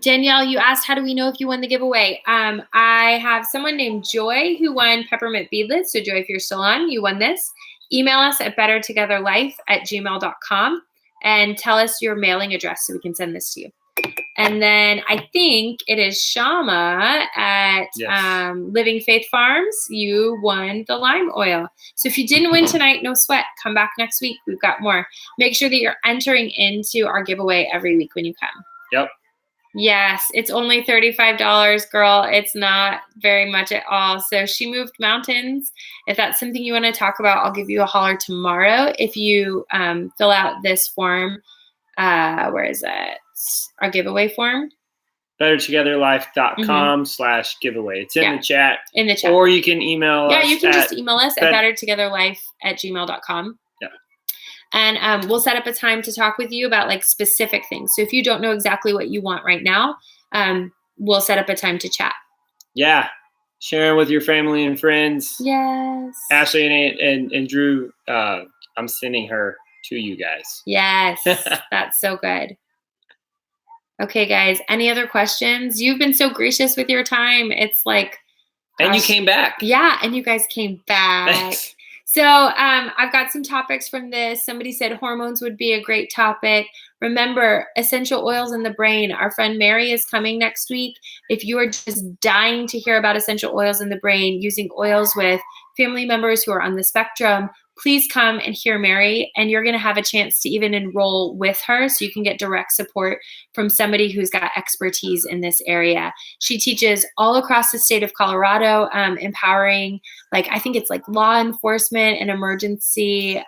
Danielle, you asked, how do we know if you won the giveaway? I have someone named Joy who won peppermint beadlets. So Joy, if you're still on, you won this. Email us at bettertogetherlife@gmail.com and tell us your mailing address so we can send this to you. And then I think it is Shama at Living Faith Farms. You won the lime oil. So if you didn't win tonight, no sweat. Come back next week. We've got more. Make sure that you're entering into our giveaway every week when you come. Yep. Yes, it's only $35, girl. It's not very much at all. So she moved mountains. If that's something you want to talk about, I'll give you a holler tomorrow. If you fill out this form, where is it? Our giveaway form. BetterTogetherLife.com/giveaway. It's in the chat. In the chat. Or you can email us. Yeah, you can just email us at bettertogetherlife@gmail.com. Yeah. And we'll set up a time to talk with you about like specific things. So if you don't know exactly what you want right now, we'll set up a time to chat. Yeah. Sharing with your family and friends. Yes. Ashley and Drew, I'm sending her to you guys. Yes. That's so good. Okay, guys. Any other questions? You've been so gracious with your time. It's like, and you came back. Yeah, and you guys came back. Thanks. So I've got some topics from this. Somebody said hormones would be a great topic. Remember, essential oils in the brain. Our friend Mary is coming next week. If you are just dying to hear about essential oils in the brain, using oils with family members who are on the spectrum, please come and hear Mary, and you're going to have a chance to even enroll with her so you can get direct support from somebody who's got expertise in this area. She teaches all across the state of Colorado, empowering, like, I think it's like law enforcement and emergency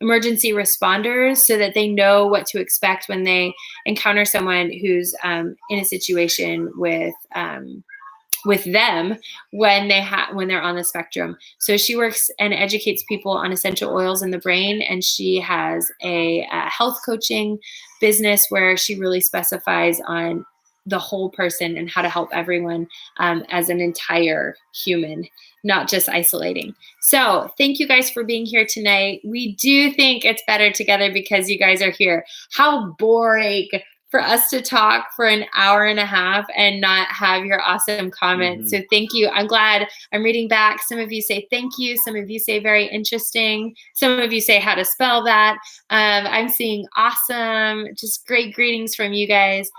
responders so that they know what to expect when they encounter someone who's in a situation with them when they're on the spectrum. So she works and educates people on essential oils in the brain, and she has a health coaching business where she really specifies on the whole person and how to help everyone as an entire human, not just isolating. So thank you guys for being here tonight. We do think it's better together because you guys are here. How boring for us to talk for an hour and a half and not have your awesome comments. So thank you. I'm glad I'm reading back. Some of you say thank you. Some of you say very interesting. Some of you say how to spell that. I'm seeing awesome, just great greetings from you guys.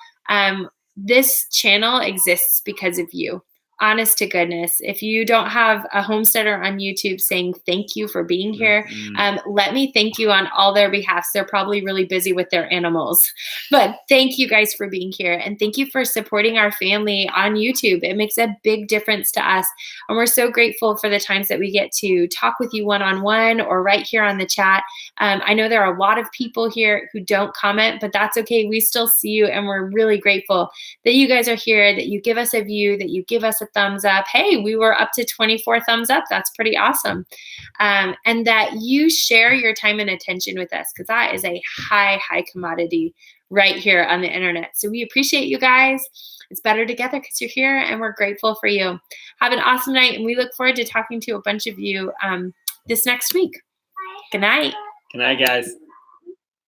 This channel exists because of you. Honest to goodness, if you don't have a homesteader on YouTube saying thank you for being here, let me thank you on all their behalfs. They're probably really busy with their animals, but thank you guys for being here, and thank you for supporting our family on YouTube. It makes a big difference to us, and we're so grateful for the times that we get to talk with you one-on-one or right here on the chat. I know there are a lot of people here who don't comment, but that's okay. We still see you, and we're really grateful that you guys are here, that you give us a view, that you give us a thumbs up. Hey, we were up to 24 thumbs up. That's pretty awesome. And that you share your time and attention with us, because that is a high commodity right here on the internet. So we appreciate you guys. It's better together because you're here, and we're grateful for you. Have an awesome night, and we look forward to talking to a bunch of you this next week. Good night. Good night, guys.